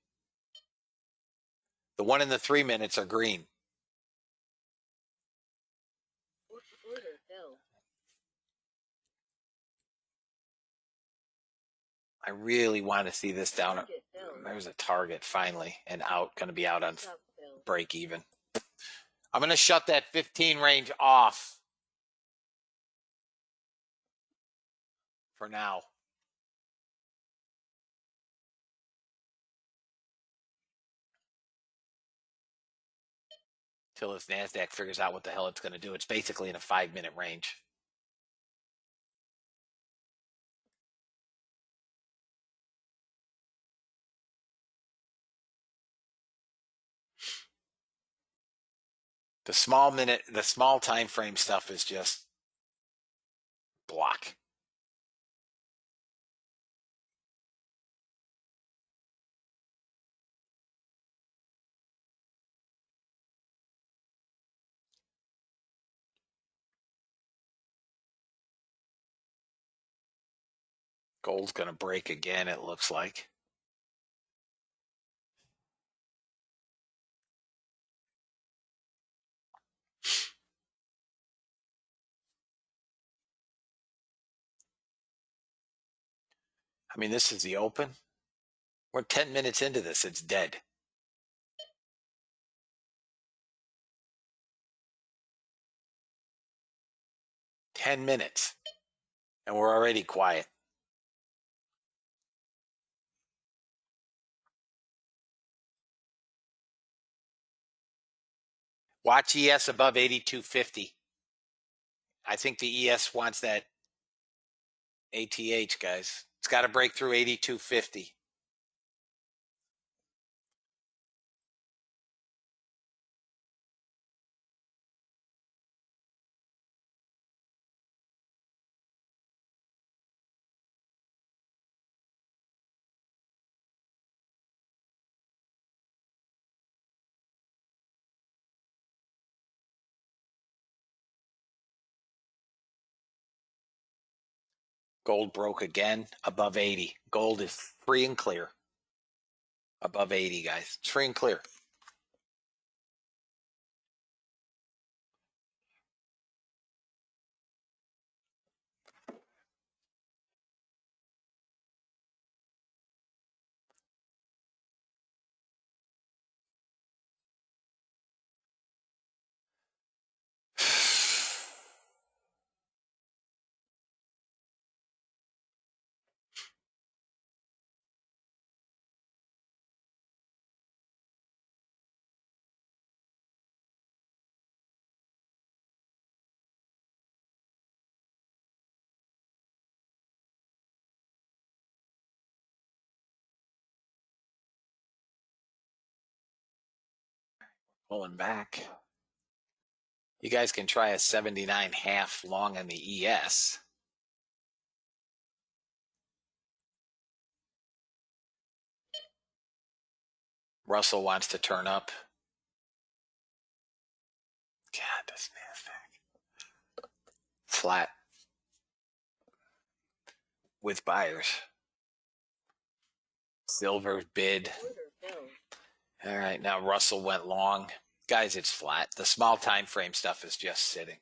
The 1 and the 3 minutes are green. Order filled. I really want to see this down. Target filled. There's a target finally and out. Going to be out on Stop fill. break even. I'm going to shut that 15 range off for now. Till this NASDAQ figures out what the hell it's going to do. It's basically in a 5-minute range. The small time frame stuff is just block. Gold's going to break again, it looks like. I mean, this is the open. We're 10 minutes into this. It's dead. Ten minutes. And we're already quiet. Watch ES above 8250. I think the ES wants that ATH, guys. It's got to break through 8250. Gold broke again above 80. Gold is free and clear. Above 80, guys. It's free and clear. Pulling back. You guys can try a 79.5 long on the ES. Russell wants to turn up. God, this NASDAQ. Flat with buyers. Silver's bid. Order filled. All right, now Russell went long. Guys, it's flat. The small time frame stuff is just sitting.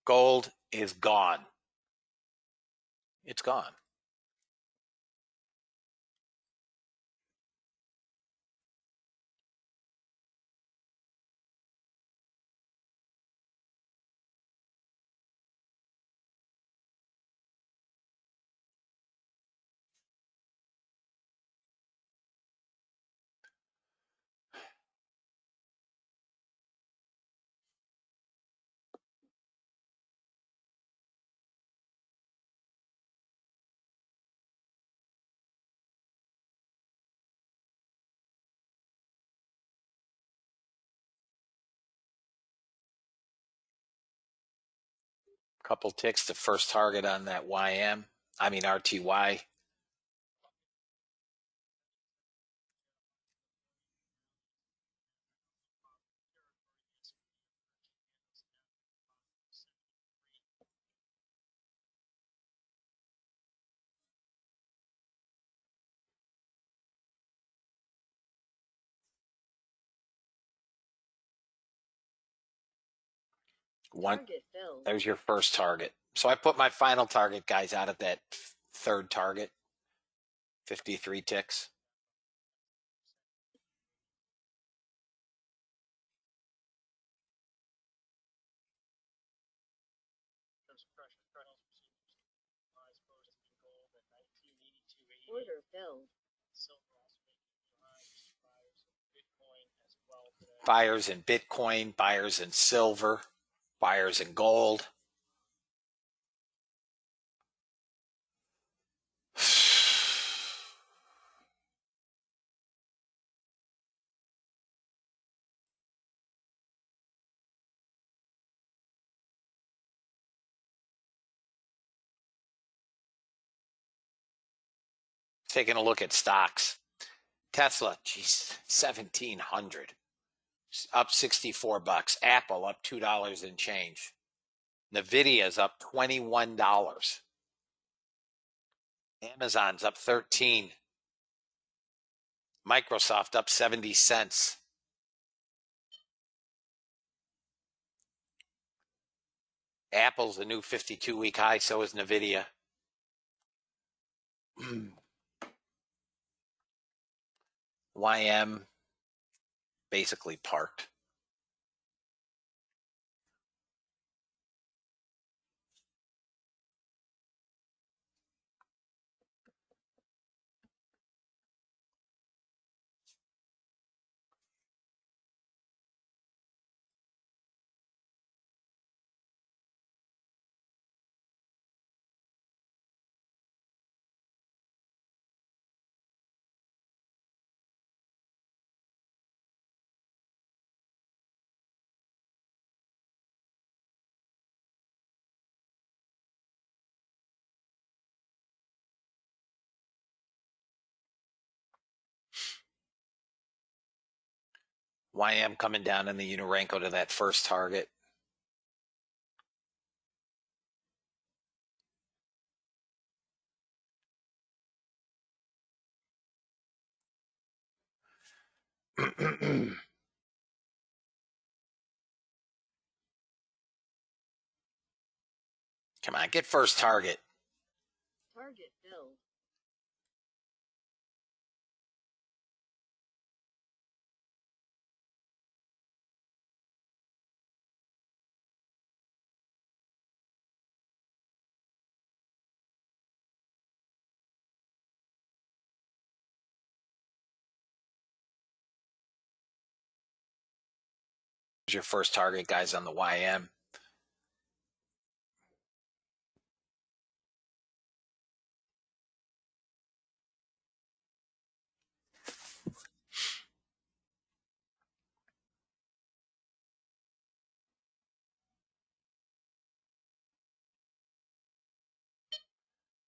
Gold is gone. It's gone. Couple ticks to first target on that RTY. One, Target filled. there's your first target. So I put my final target, guys, out at that third target, 53 ticks. Order filled. Buyers in Bitcoin, buyers in silver, buyers in gold. Taking a look at stocks. Tesla, geez, 1,700. Up 64 bucks. Apple up $2 and change. Nvidia's up $21. Amazon's up 13. Microsoft up 70 cents. Apple's a new 52-week high, so is Nvidia. YM basically parked. YM coming down in the Unarenko to that first target. Come on, get first target. Target filled. Here's your first target, guys, on the YM.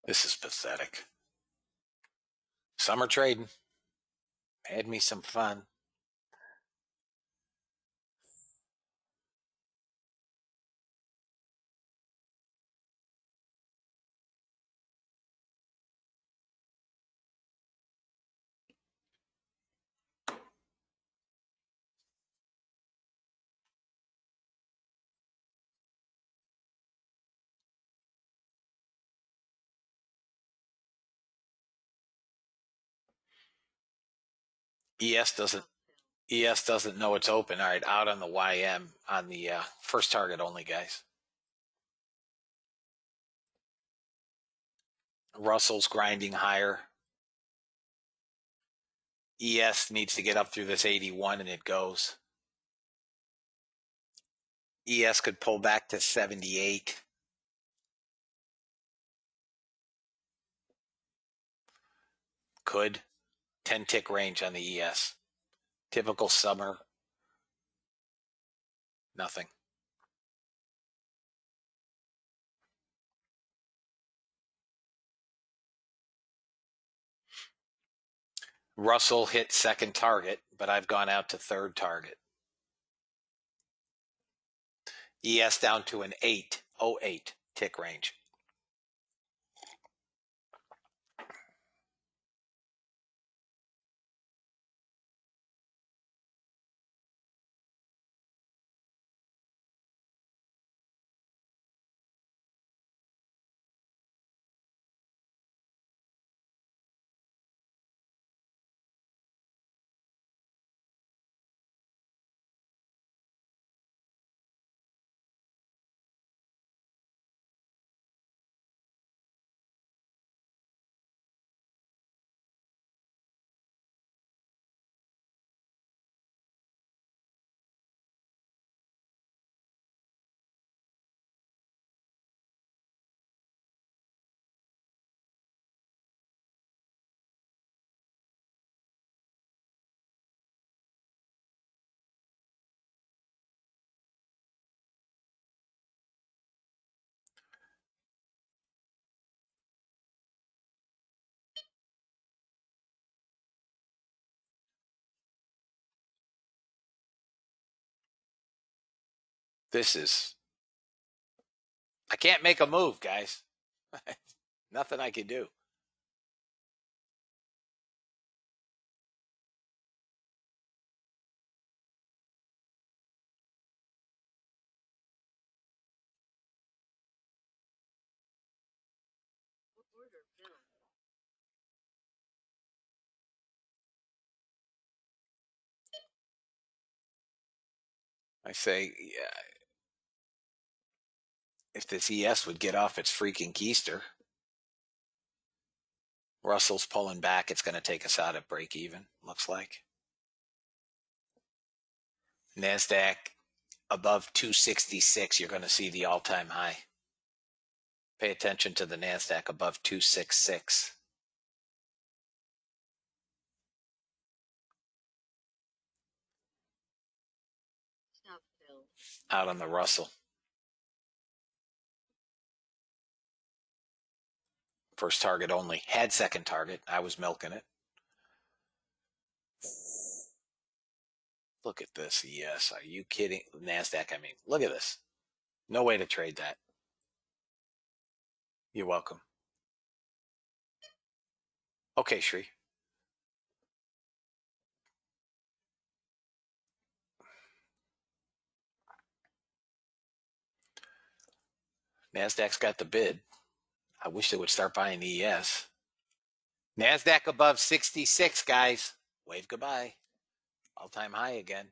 This is pathetic. Summer trading. Had me some fun. ES doesn't ES doesn't know it's open. All right, out on the YM on the first target only, guys. Russell's grinding higher. ES needs to get up through this 81 and it goes. ES could pull back to 78. Could. 10 tick range on the ES. Typical summer. Nothing. Russell hit second target, but I've gone out to third target. ES down to an 808 tick range. I can't make a move, guys. Nothing I can do. Order filled. I say, yeah, if this ES would get off its freaking keister. Russell's pulling back. It's going to take us out at break even, looks like. NASDAQ above 266, you're going to see the all-time high. Pay attention to the NASDAQ above 266. Stop filled. Out on the Russell. First target only. Had second target. I was milking it. Look at this. Yes. Are you kidding? NASDAQ, I mean, look at this. No way to trade that. You're welcome. Okay, Shri. NASDAQ's got the bid. I wish they would start buying ES. NASDAQ above 66, guys. Wave goodbye. All-time high again.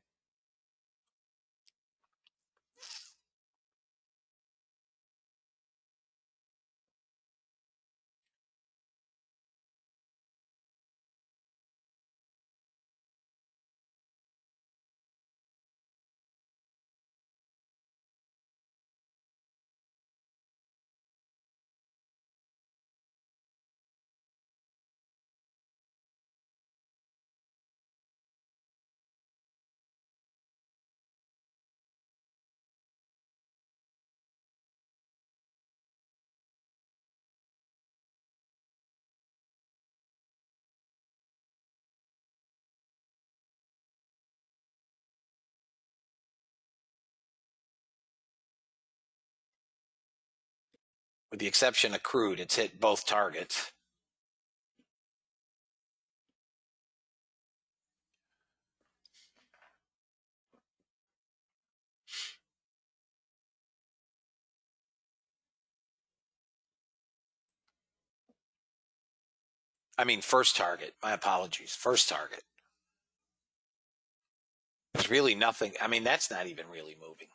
With the exception of crude, it's hit both targets. I mean, first target. My apologies. First target. There's really nothing. I mean, that's not even really moving.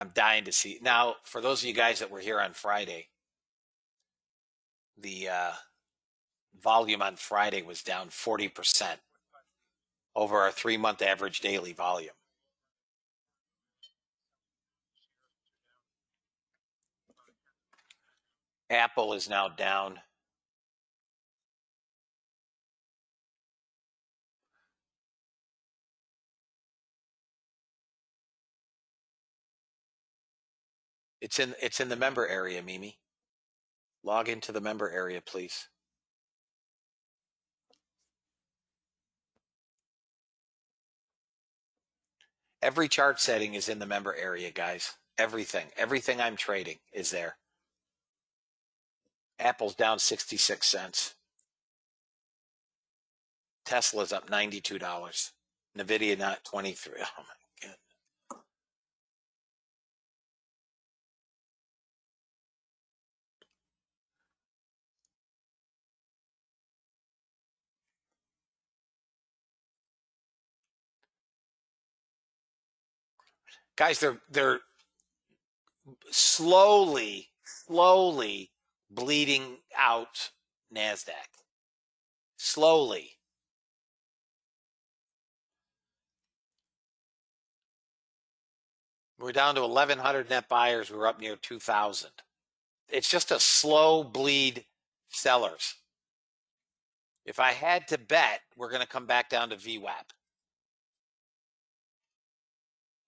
I'm dying to see. Now, for those of you guys that were here on Friday, the volume on Friday was down 40% over our 3-month average daily volume. Apple is now down. It's in the member area, Mimi. Log into the member area, please. Every chart setting is in the member area, guys. Everything I'm trading is there. Apple's down 66 cents. Tesla's up $92. Nvidia not 23. Oh my god. Guys, they're slowly bleeding out NASDAQ. Slowly. We're down to 1,100 net buyers. We're up near 2,000. It's just a slow bleed sellers. If I had to bet, we're going to come back down to VWAP.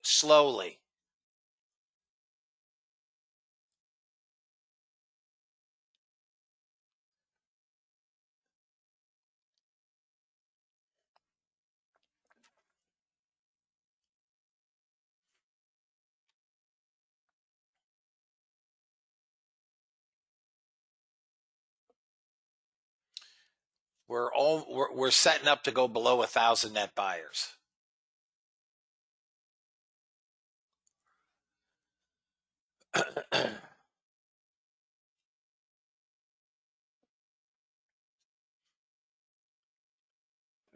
Slowly. We're setting up to go below 1,000 net buyers.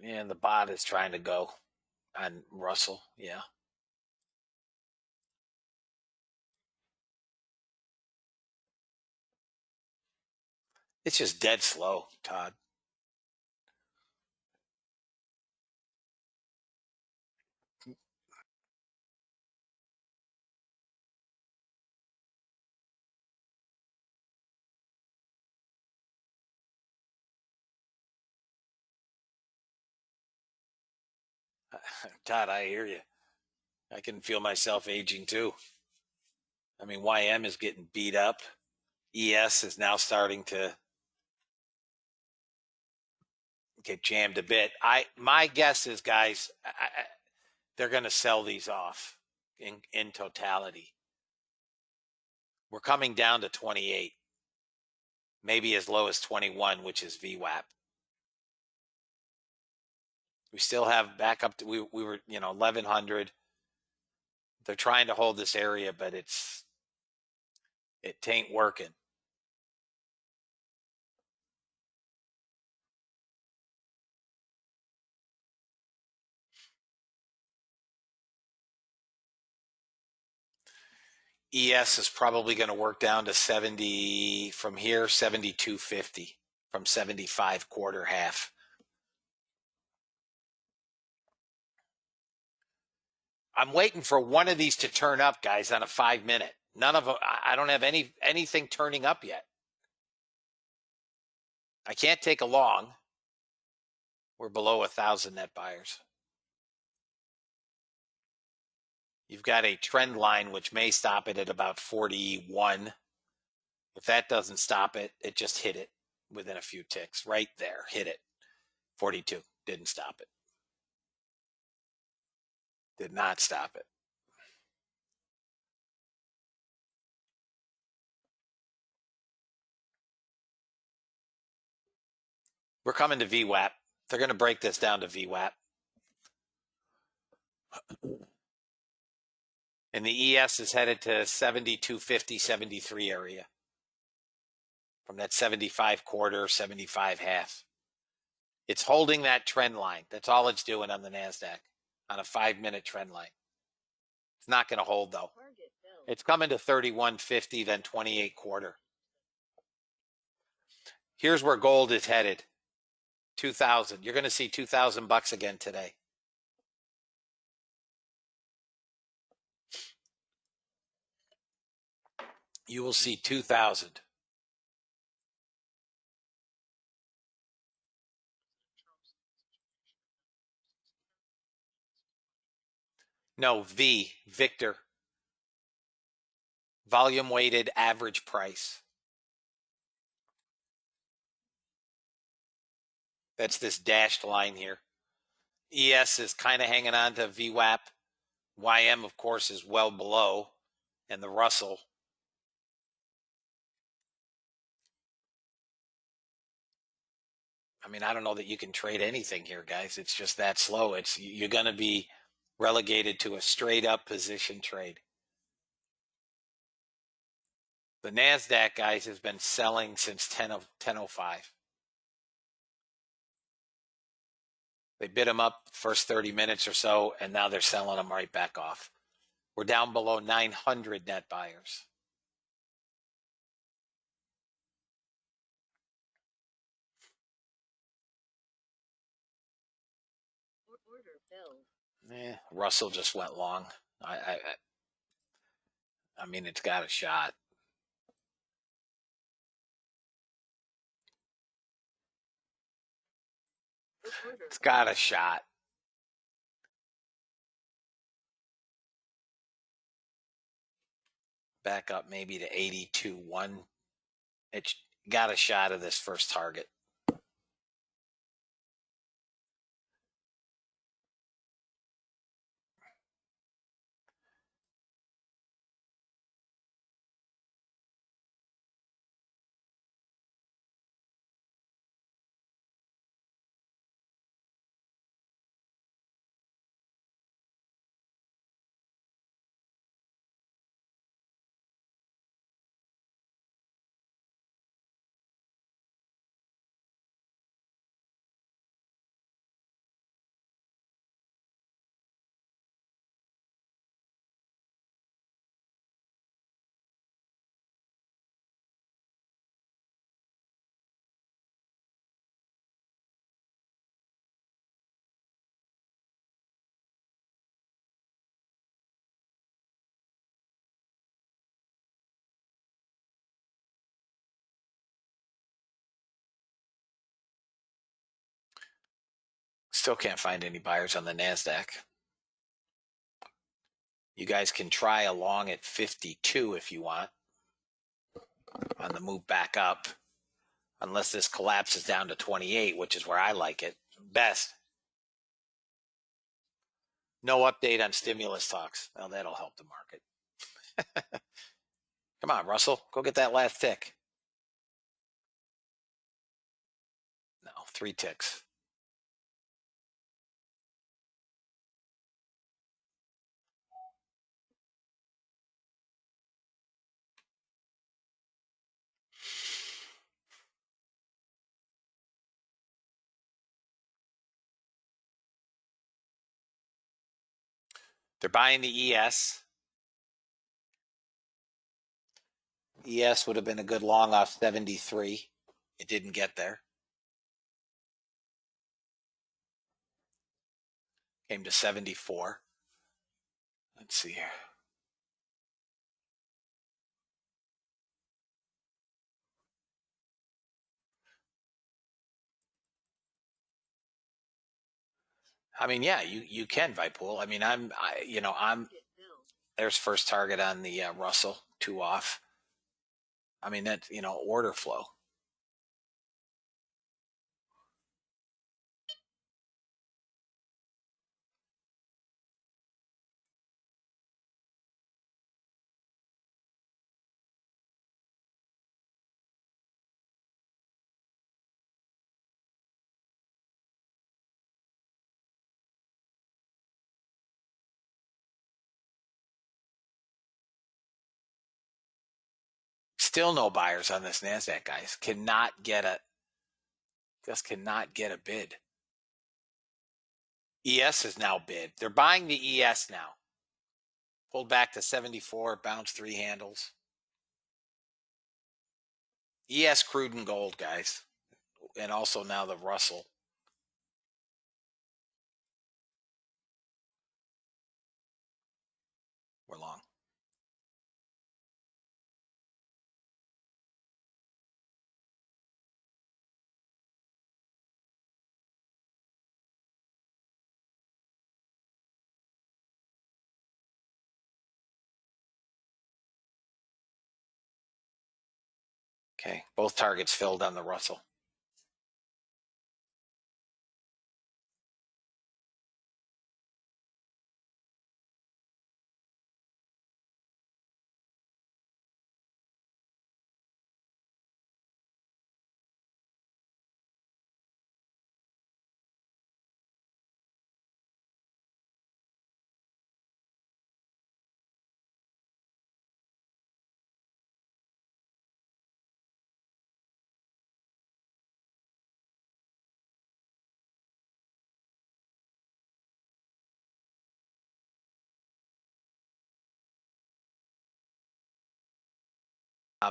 And the bot is trying to go on Russell. Yeah. It's just dead slow, Todd. Todd, I hear you. I can feel myself aging too. I mean, YM is getting beat up. ES is now starting to get jammed a bit. My guess is, guys, they're going to sell these off in totality. We're coming down to 28, maybe as low as 21, which is VWAP. We still have back up to we were 1,100. They're trying to hold this area, but it ain't working. ES is probably going to work down to 70 from here, 72.50 from 75 quarter half. I'm waiting for one of these to turn up, guys, on a 5-minute. None of them. I don't have anything turning up yet. I can't take a long. We're below 1,000 net buyers. You've got a trend line which may stop it at about 41. If that doesn't stop it, it just hit it within a few ticks. Right there, hit it. 42, didn't stop it. Did not stop it. We're coming to VWAP. They're going to break this down to VWAP. And the ES is headed to 72.50, 73 area. From that 75 quarter, 75 half. It's holding that trend line. That's all it's doing on the NASDAQ on a 5-minute trend line. It's not going to hold though. Target filled. It's coming to 31.50, then 28 quarter. Here's where gold is headed. 2,000. You're going to see $2,000 again today. You will see 2,000. No, V, Victor. Volume weighted average price. That's this dashed line here. ES is kind of hanging on to VWAP. YM, of course, is well below. And the Russell. I mean, I don't know that you can trade anything here, guys. It's just that slow. You're going to be relegated to a straight up position trade. The NASDAQ, guys, has been selling since 10:05. They bid them up first 30 minutes or so, and now they're selling them right back off. We're down below 900 net buyers. Order filled. Russell just went long. I mean, it's got a shot. Order It's got a shot. Back up maybe to 82.1. It's got a shot of this first target. Still can't find any buyers on the NASDAQ. You guys can try along at 52 if you want on the move back up, unless this collapses down to 28, which is where I like it best. No update on stimulus talks. Well, that'll help the market. Come on, Russell, go get that last tick. No, 3 ticks. They're buying the ES. ES would have been a good long off 73. It didn't get there. Came to 74. Let's see here. I mean, yeah, you can Vipool. I mean, I'm Target filled. there's first target on the Russell, 2 off. I mean, that, order flow. Still no buyers on this NASDAQ, guys. Just cannot get a bid. ES is now bid. They're buying the ES now. Pulled back to 74, bounced 3 handles. ES crude and gold, guys. And also now the Russell. We're long. Okay, both targets filled on the Russell.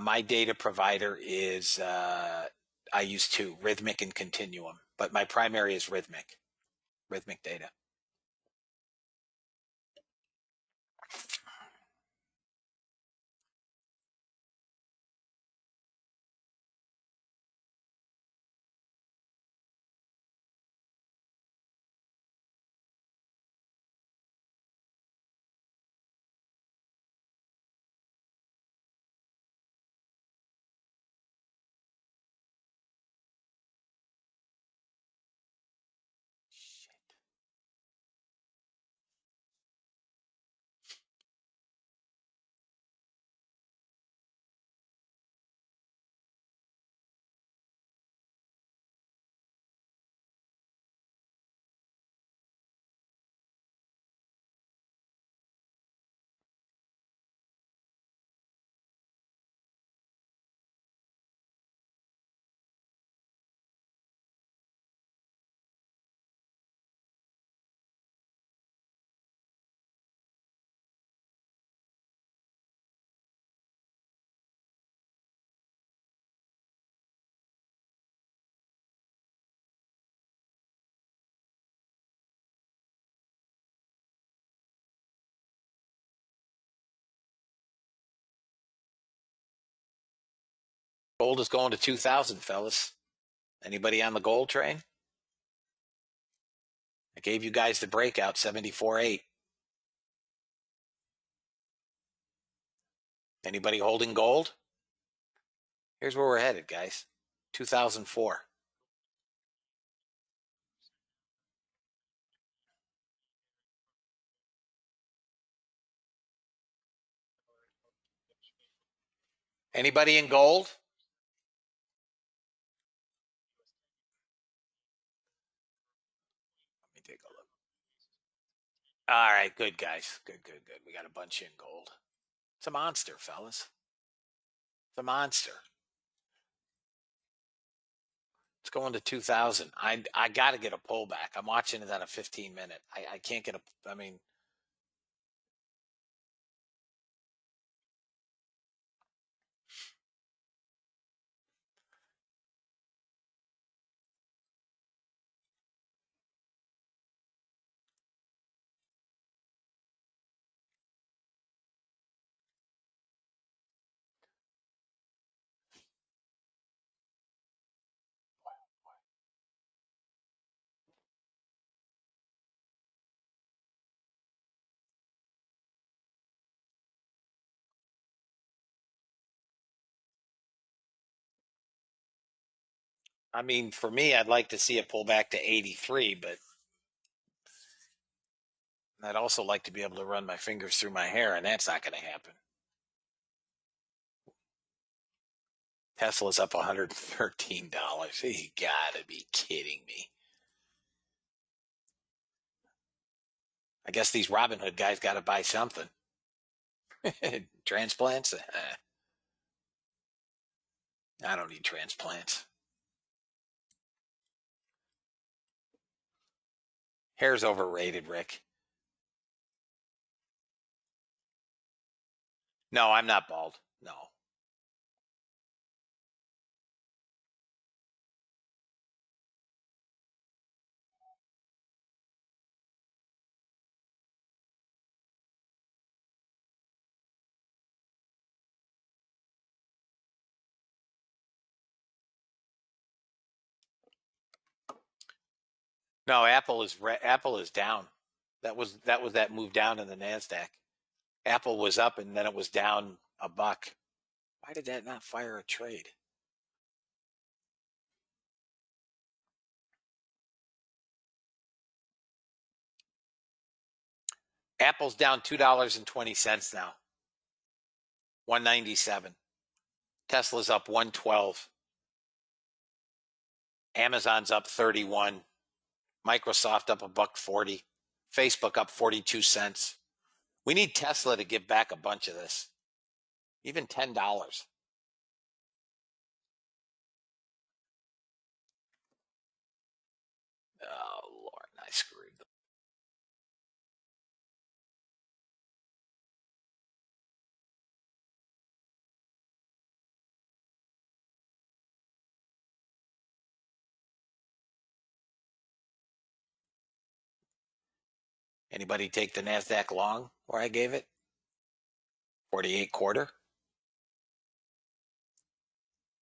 My data provider is, I use 2, Rhythmic and Continuum, but my primary is Rhythmic data. Gold is going to 2,000, fellas. Anybody on the gold train? I gave you guys the breakout, 74.8. Anybody holding gold? Here's where we're headed, guys. 2004. Anybody in gold? Let me take a look. All right, good, guys. Good. We got a bunch in gold. It's a monster, fellas. It's a monster. It's going to 2,000. I got to get a pullback. I'm watching it at a 15-minute. I can't get a, I mean, I mean, for me, I'd like to see it pull back to 83, but I'd also like to be able to run my fingers through my hair, and that's not going to happen. Tesla's up $113. You gotta be kidding me. I guess these Robinhood guys got to buy something. Transplants? I don't need transplants. Hair's overrated, Rick. No, I'm not bald. No. No, Apple is down. That move down in the Nasdaq. Apple was up and then it was down a buck. Why did that not fire a trade? Apple's down $2.20 now. 197. Tesla's up 112. Amazon's up 31. Microsoft up $1.40. Facebook up 42 cents. We need Tesla to give back a bunch of this. Even $10. Oh, Lord, I screwed them. Anybody take the NASDAQ long where I gave it? 48 quarter.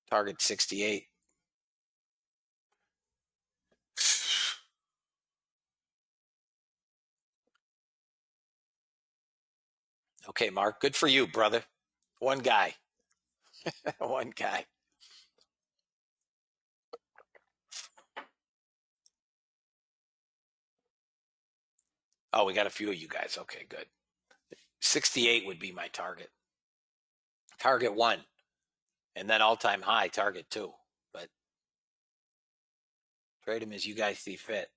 Target 68. Okay, Mark, good for you, brother. One guy. One guy. Oh, we got a few of you guys. Okay, good. 68 would be my target. Target 1. And then all-time high, target 2. But trade them as you guys see fit.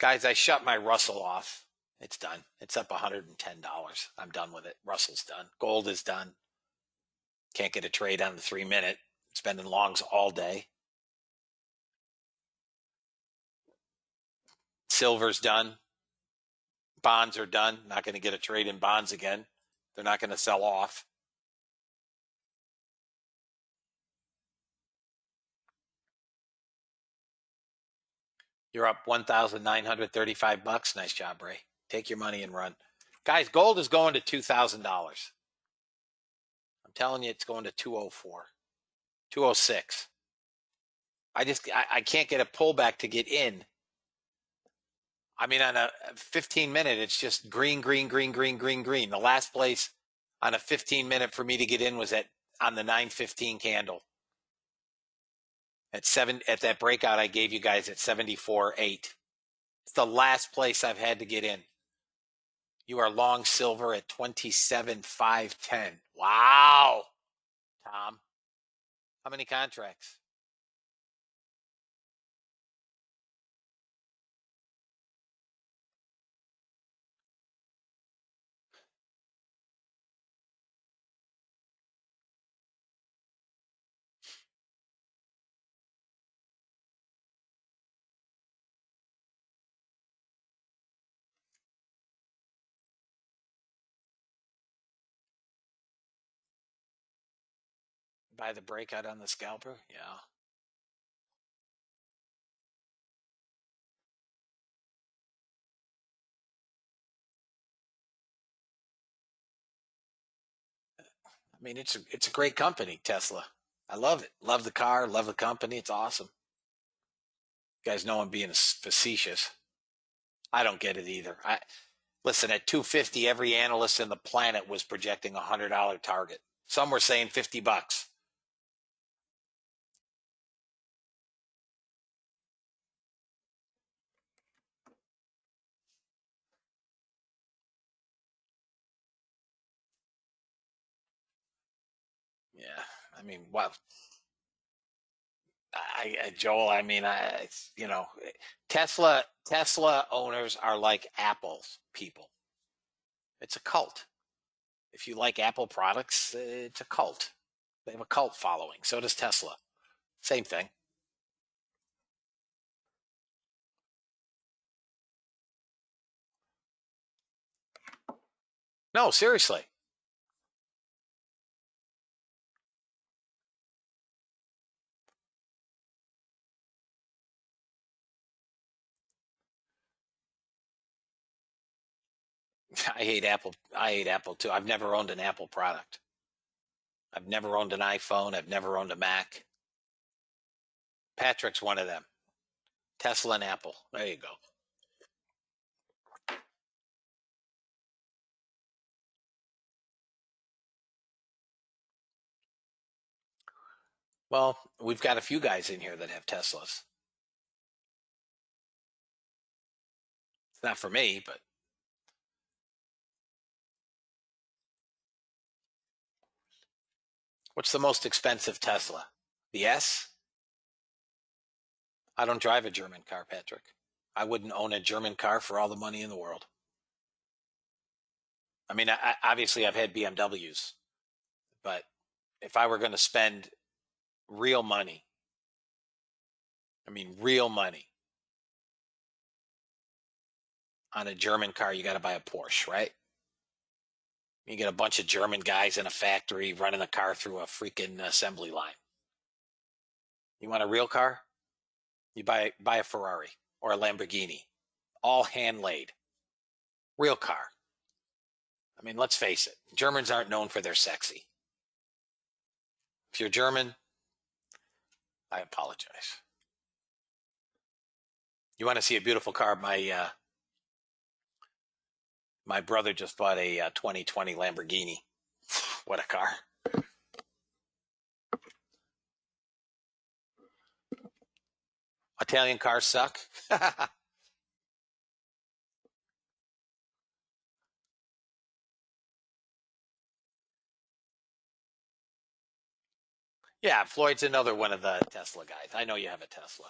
Guys, I shut my Russell off. It's done. It's up $110. I'm done with it. Russell's done. Gold is done. Can't get a trade on the 3-minute. Spending longs all day. Silver's done. Bonds are done. Not going to get a trade in bonds again. They're not going to sell off. You're up $1,935. Nice job, Ray. Take your money and run. Guys, gold is going to $2,000. I'm telling you, it's going to 204, 206. I can't get a pullback to get in. I mean, on a 15-minute, it's just green, green, green, green, green, green. The last place on a 15-minute for me to get in was on the 9:15 candle. At that breakout I gave you guys at 74.8. It's the last place I've had to get in. You are long silver at 27,510. Wow, Tom. How many contracts? By the breakout on the scalper? Yeah. I mean, it's a great company, Tesla. I love it. Love the car. Love the company. It's awesome. You guys know I'm being facetious. I don't get it either. Listen, at 250, every analyst in the planet was projecting a $100 target. Some were saying $50. Yeah, I mean, wow. Joel, I mean, Tesla owners are like Apple's people. It's a cult. If you like Apple products, it's a cult. They have a cult following. So does Tesla. Same thing. No, seriously. I hate Apple. I hate Apple too. I've never owned an Apple product. I've never owned an iPhone. I've never owned a Mac. Patrick's one of them. Tesla and Apple. There you go. Well, we've got a few guys in here that have Teslas. It's not for me, but what's the most expensive Tesla? The S? I don't drive a German car, Patrick. I wouldn't own a German car for all the money in the world. I mean, obviously I've had BMWs, but if I were going to spend real money, I mean, real money on a German car, you got to buy a Porsche, right? You get a bunch of German guys in a factory running a car through a freaking assembly line. You want a real car? You buy a Ferrari or a Lamborghini, all hand laid. Real car. I mean, let's face it. Germans aren't known for their sexy. If you're German, I apologize. You want to see a beautiful car? My brother just bought a 2020 Lamborghini. What a car. Italian cars suck. Yeah, Floyd's another one of the Tesla guys. I know you have a Tesla.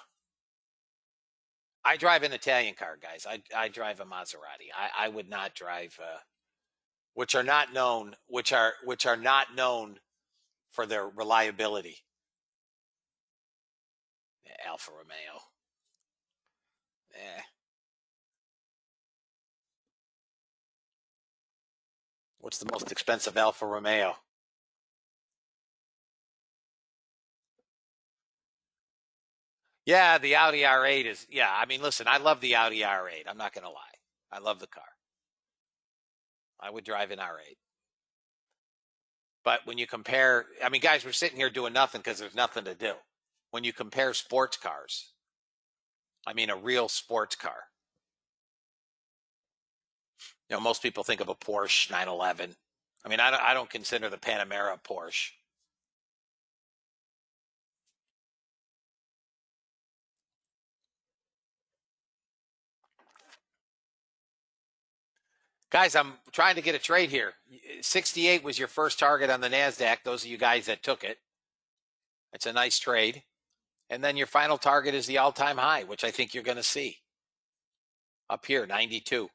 I drive an Italian car, guys. I drive a Maserati. I would not drive which are not known for their reliability. Alfa Romeo. Eh. What's the most expensive Alfa Romeo? Yeah, the Audi R8 is, yeah, I mean, listen, I love the Audi R8. I'm not going to lie. I love the car. I would drive an R8. But when you compare, I mean, guys, we're sitting here doing nothing because there's nothing to do. When you compare sports cars, I mean, a real sports car. You know, most people think of a Porsche 911. I mean, I don't consider the Panamera Porsche. Guys, I'm trying to get a trade here. 68 was your first target on the NASDAQ. Those of you guys that took it. It's a nice trade. And then your final target is the all-time high, which I think you're going to see. Up here, 92.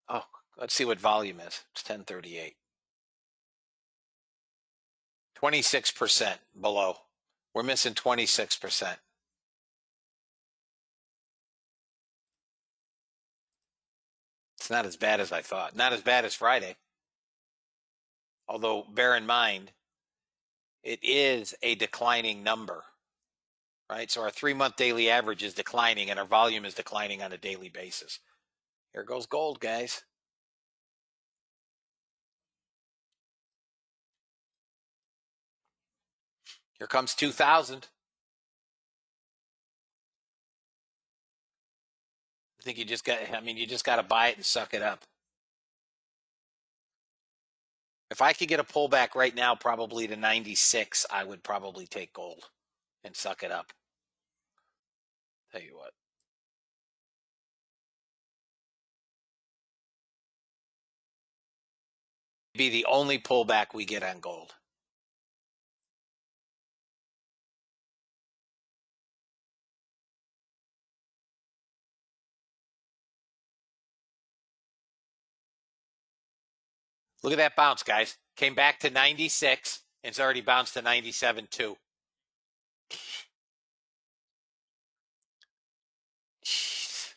Oh, let's see what volume is. It's 1038. 26% below. We're missing 26%. It's not as bad as I thought. Not as bad as Friday. Although, bear in mind, it is a declining number, right? So our 3-month daily average is declining and our volume is declining on a daily basis. Here goes gold, guys. Here comes 2000. I think you just got to buy it and suck it up. If I could get a pullback right now, probably to 96, I would probably take gold and suck it up. Tell you what. Be the only pullback we get on gold. Look at that bounce, guys. Came back to 96 and it's already bounced to 97 too. Jeez.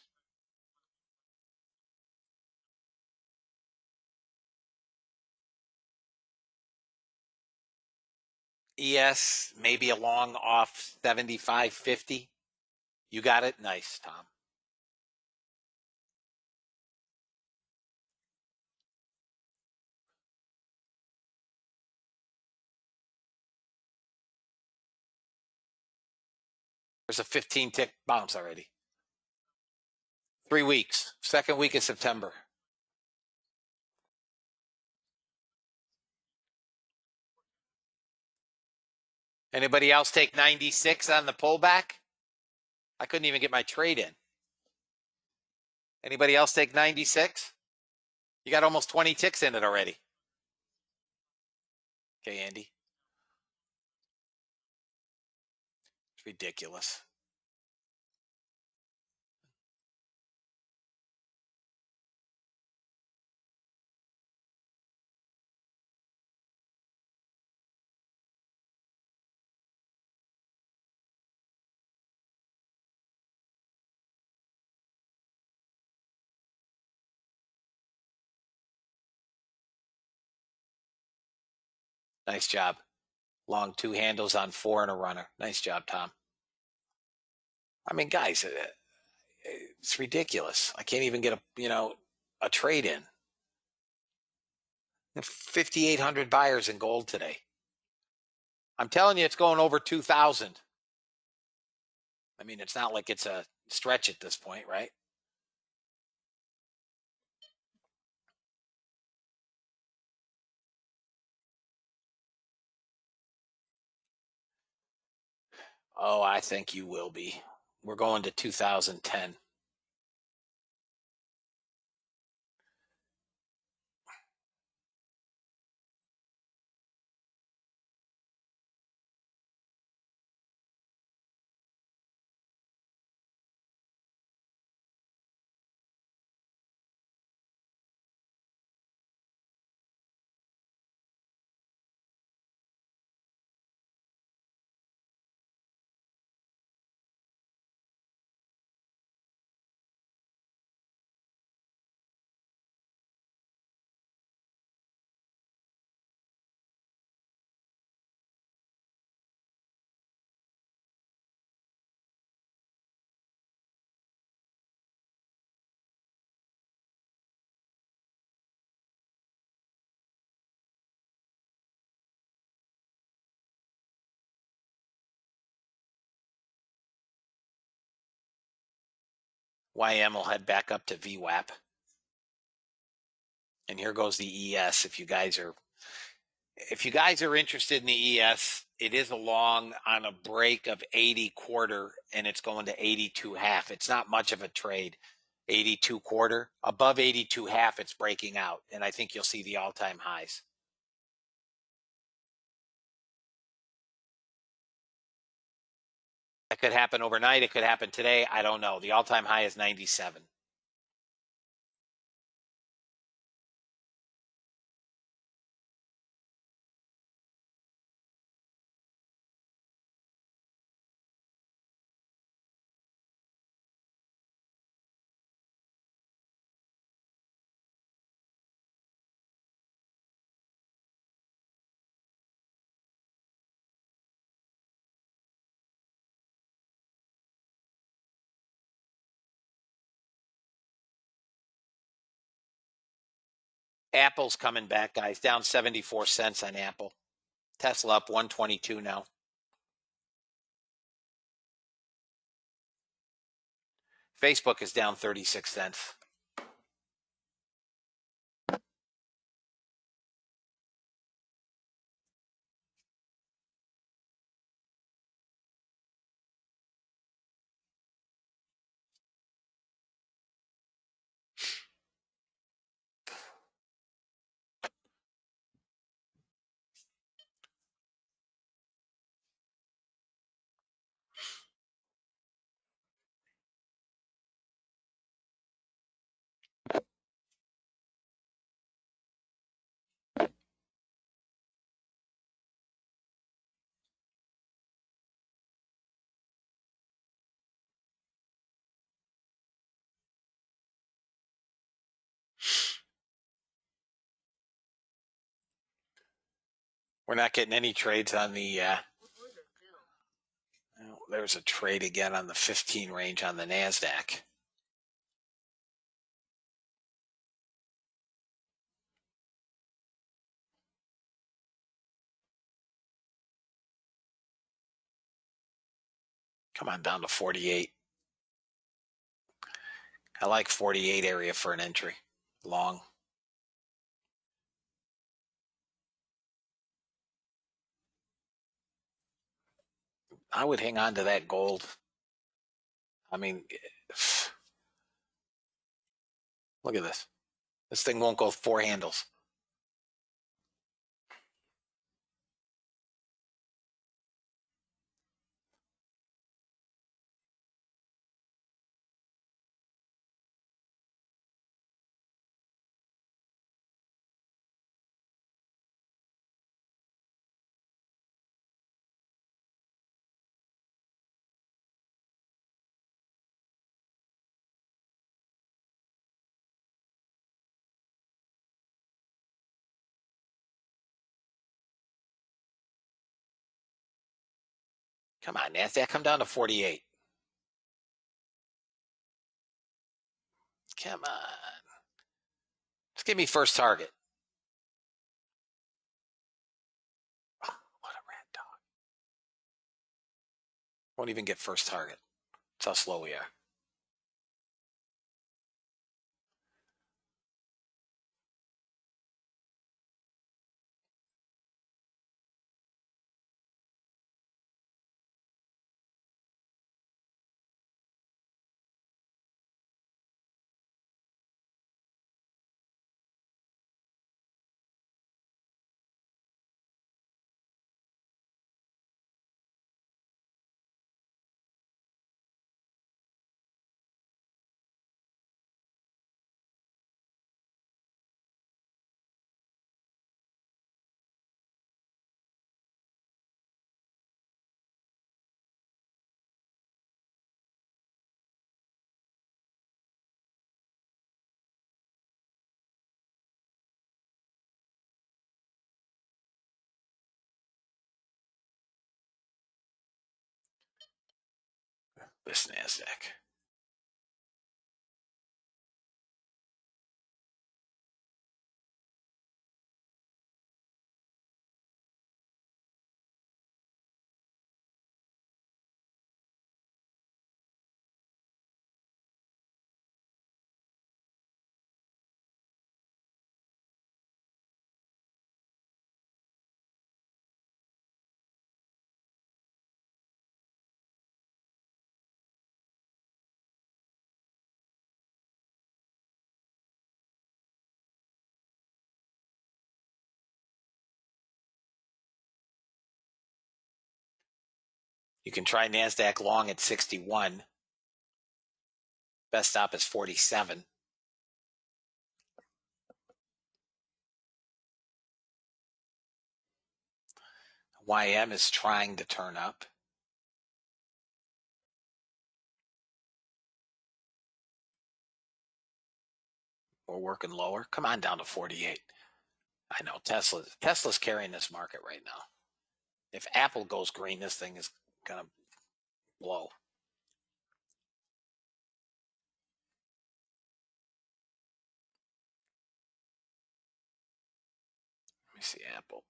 ES, maybe a long off 75.50. You got it? Nice, Tom. There's a 15 tick bounce already. 3 weeks. Second week of September. Anybody else take 96 on the pullback? I couldn't even get my trade in. Anybody else take 96? You got almost 20 ticks in it already. Okay, Andy. It's ridiculous. Nice job. Long 2 handles on 4 and a runner. Nice job, Tom. I mean, guys, it's ridiculous. I can't even get a trade in. 5,800 buyers in gold today. I'm telling you, it's going over 2,000. I mean, it's not like it's a stretch at this point, right? Oh, I think you will be. We're going to 2010. YM will head back up to VWAP. And here goes the ES. If you guys are interested in the ES, it is a long on a break of 80 quarter and it's going to 82 half. It's not much of a trade. 82 quarter, above 82 half, it's breaking out. And I think you'll see the all-time highs. That could happen overnight. It could happen today. I don't know. The all-time high is 97. Apple's coming back, guys. Down 74 cents on Apple. Tesla up 122 now. Facebook is down 36 cents. We're not getting any trades on the Order bill. there's a trade again on the 15 range on the NASDAQ. Come on down to 48. I like 48 area for an entry. Long. I would hang on to that gold. I mean, look at this. This thing won't go 4 handles. Come on, NASDAQ, come down to 48. Come on. Just give me first target. Oh, what a rat dog. Won't even get first target. That's how slow we are. This NASDAQ. You can try NASDAQ long at 61. Best stop is 47. YM is trying to turn up. We're working lower. Come on down to 48. I know Tesla's carrying this market right now. If Apple goes green, this thing is going to blow. me see Apple.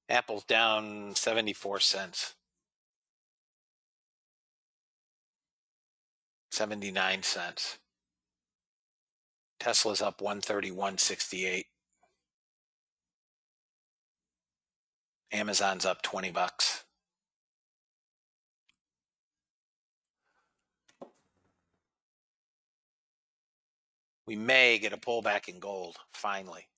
Apple's down 74 cents. 79 cents. Tesla's up 131.68. Amazon's up $20. We may get a pullback in gold, finally.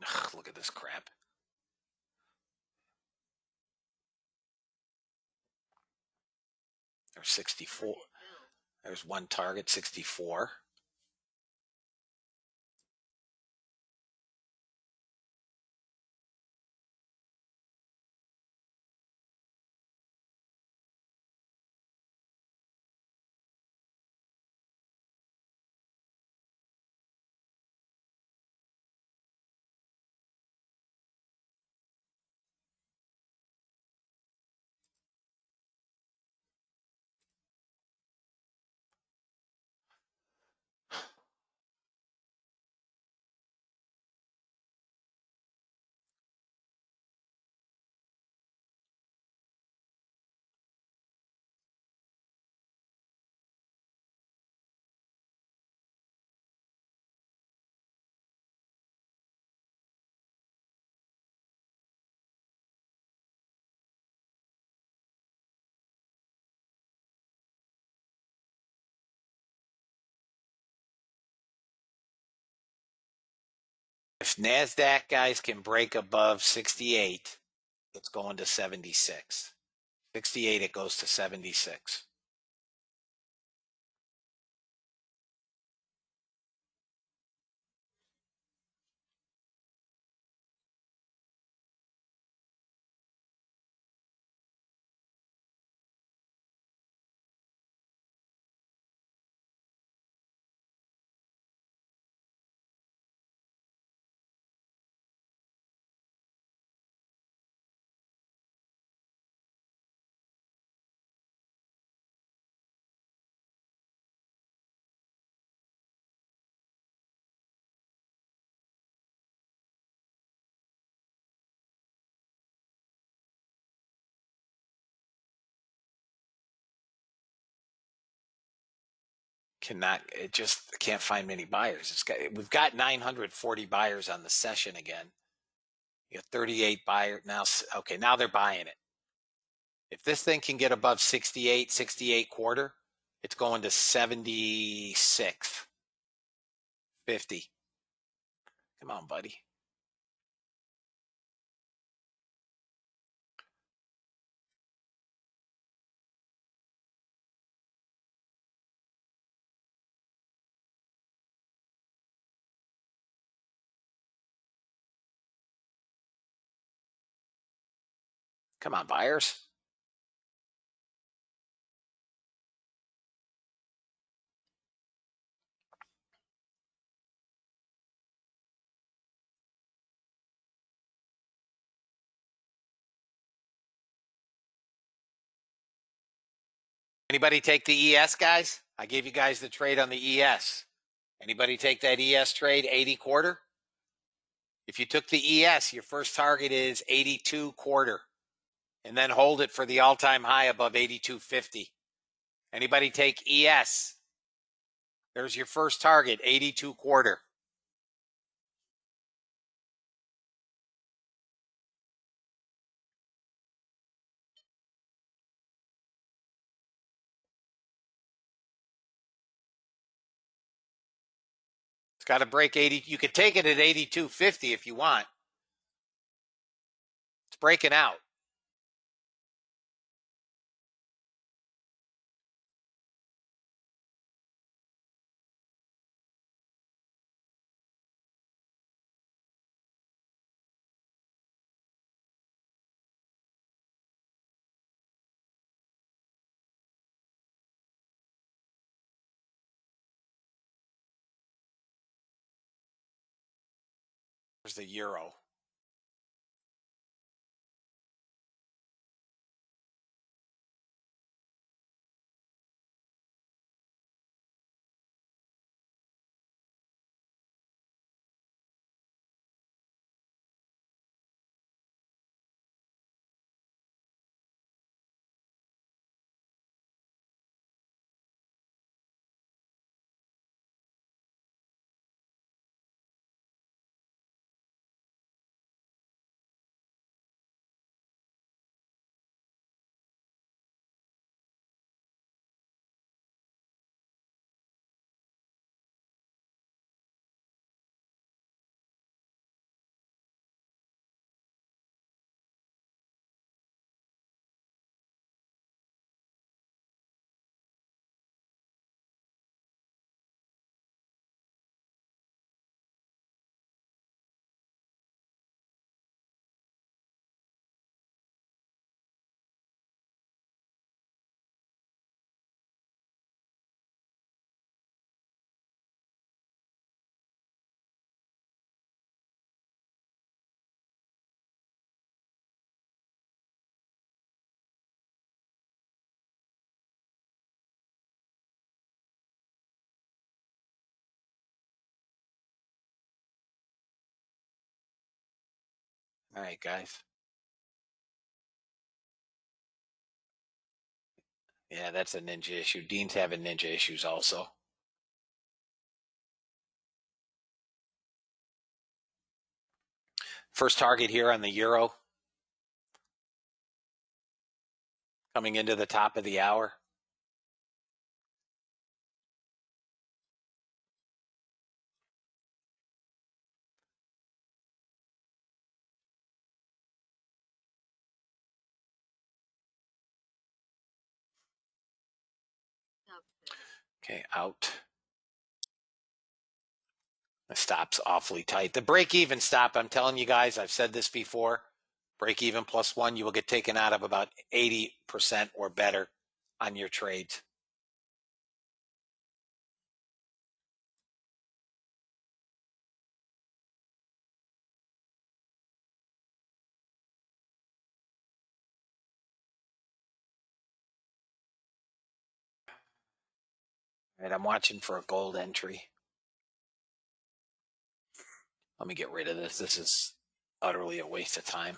Ugh, look at this crap. There's 64. Target filled. There's one target, 64. If NASDAQ guys can break above 68, it's going to 76. 68, it goes to 76. It just can't find many buyers. We've got 940 buyers on the session again. You got 38 buyers now. Okay, now they're buying it. If this thing can get above 68, 68 quarter, it's going to 76, 50. Come on, buddy. Come on, buyers. Anybody take the ES, guys? I gave you guys the trade on the ES. Anybody take that ES trade, 80 quarter? If you took the ES, your first target is 82 quarter, and then hold it for the all-time high above 82.50. Anybody take ES? There's your first target, 82 quarter. got to break 80. You could take it at 82.50 if you want. It's breaking out. There's the euro. All right, guys. Yeah, that's a ninja issue. Dean's having ninja issues also. First target here on the euro. Coming into the top of the hour. Stop fill. Okay, out. The stop's awfully tight. The break-even stop, I'm telling you guys, I've said this before, break-even +1, you will get taken out of about 80% or better on your trades. All right, I'm watching for a gold entry. Let me get rid of this. This is utterly a waste of time.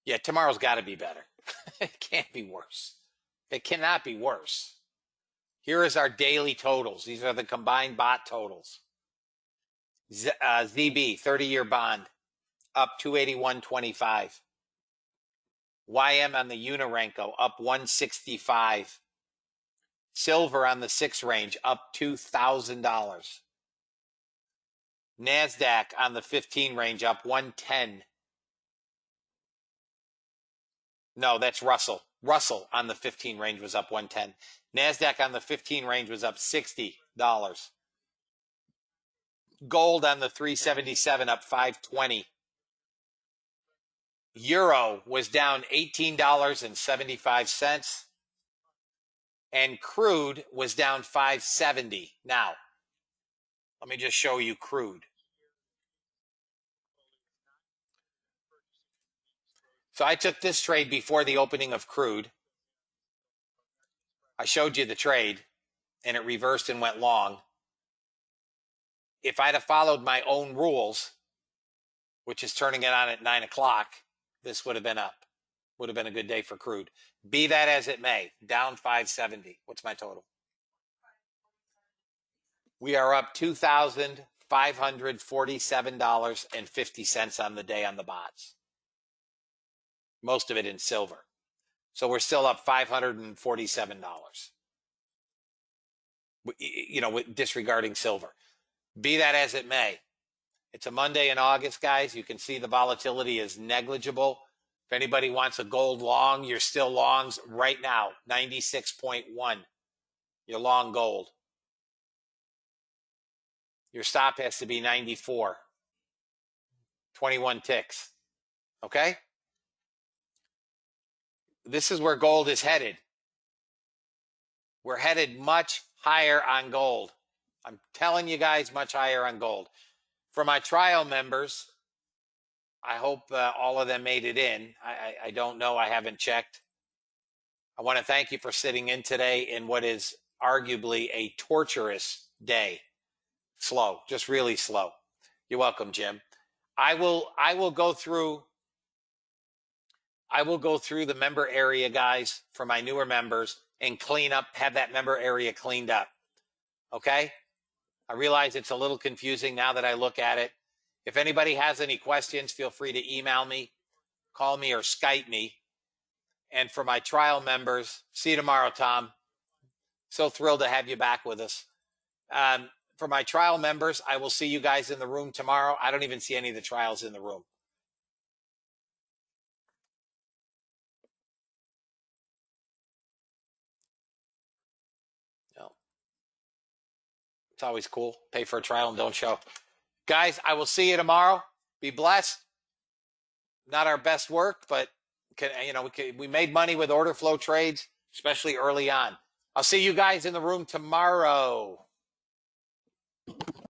Yeah, tomorrow's got to be better. It can't be worse. It cannot be worse. Here is our daily totals. These are the combined bot totals. ZB, 30-year bond, up 281.25. YM on the Unirenko, up 165. Silver on the 6 range, up $2,000. NASDAQ on the 15 range, up 110. No, that's Russell. Russell on the 15 range was up 110. NASDAQ on the 15 range was up $60. Gold on the 377 up 520. Euro was down $18.75. And crude was down 570. Now, let me just show you crude. So I took this trade before the opening of crude. I showed you the trade, and it reversed and went long. If I'd have followed my own rules, which is turning it on at 9 o'clock, this would have been up. would have been a good day for crude. Be that as it may, down 570. What's my total? We are up $2,547.50 on the day on the bonds. Most of it in silver. So we're still up $547. Disregarding silver. Be that as it may. It's a Monday in August, guys. You can see the volatility is negligible. If anybody wants a gold long, you're still longs right now, 96.1. You're long gold. Your stop has to be 94. 21 ticks. Okay? This is where gold is headed. We're headed much higher on gold. I'm telling you guys, much higher on gold. For my trial members, I hope all of them made it in. I don't know. I haven't checked. I want to thank you for sitting in today in what is arguably a torturous day. Slow, just really slow. You're welcome, Jim. I will go through the member area, guys, for my newer members and have that member area cleaned up. Okay? I realize it's a little confusing now that I look at it. If anybody has any questions, feel free to email me, call me, or Skype me. And for my trial members, see you tomorrow, Tom. So thrilled to have you back with us. For my trial members, I will see you guys in the room tomorrow. I don't even see any of the trials in the room. No. It's always cool. Pay for a trial and don't show. Guys, I will see you tomorrow. Be blessed. Not our best work, but we made money with order flow trades, especially early on. I'll see you guys in the room tomorrow.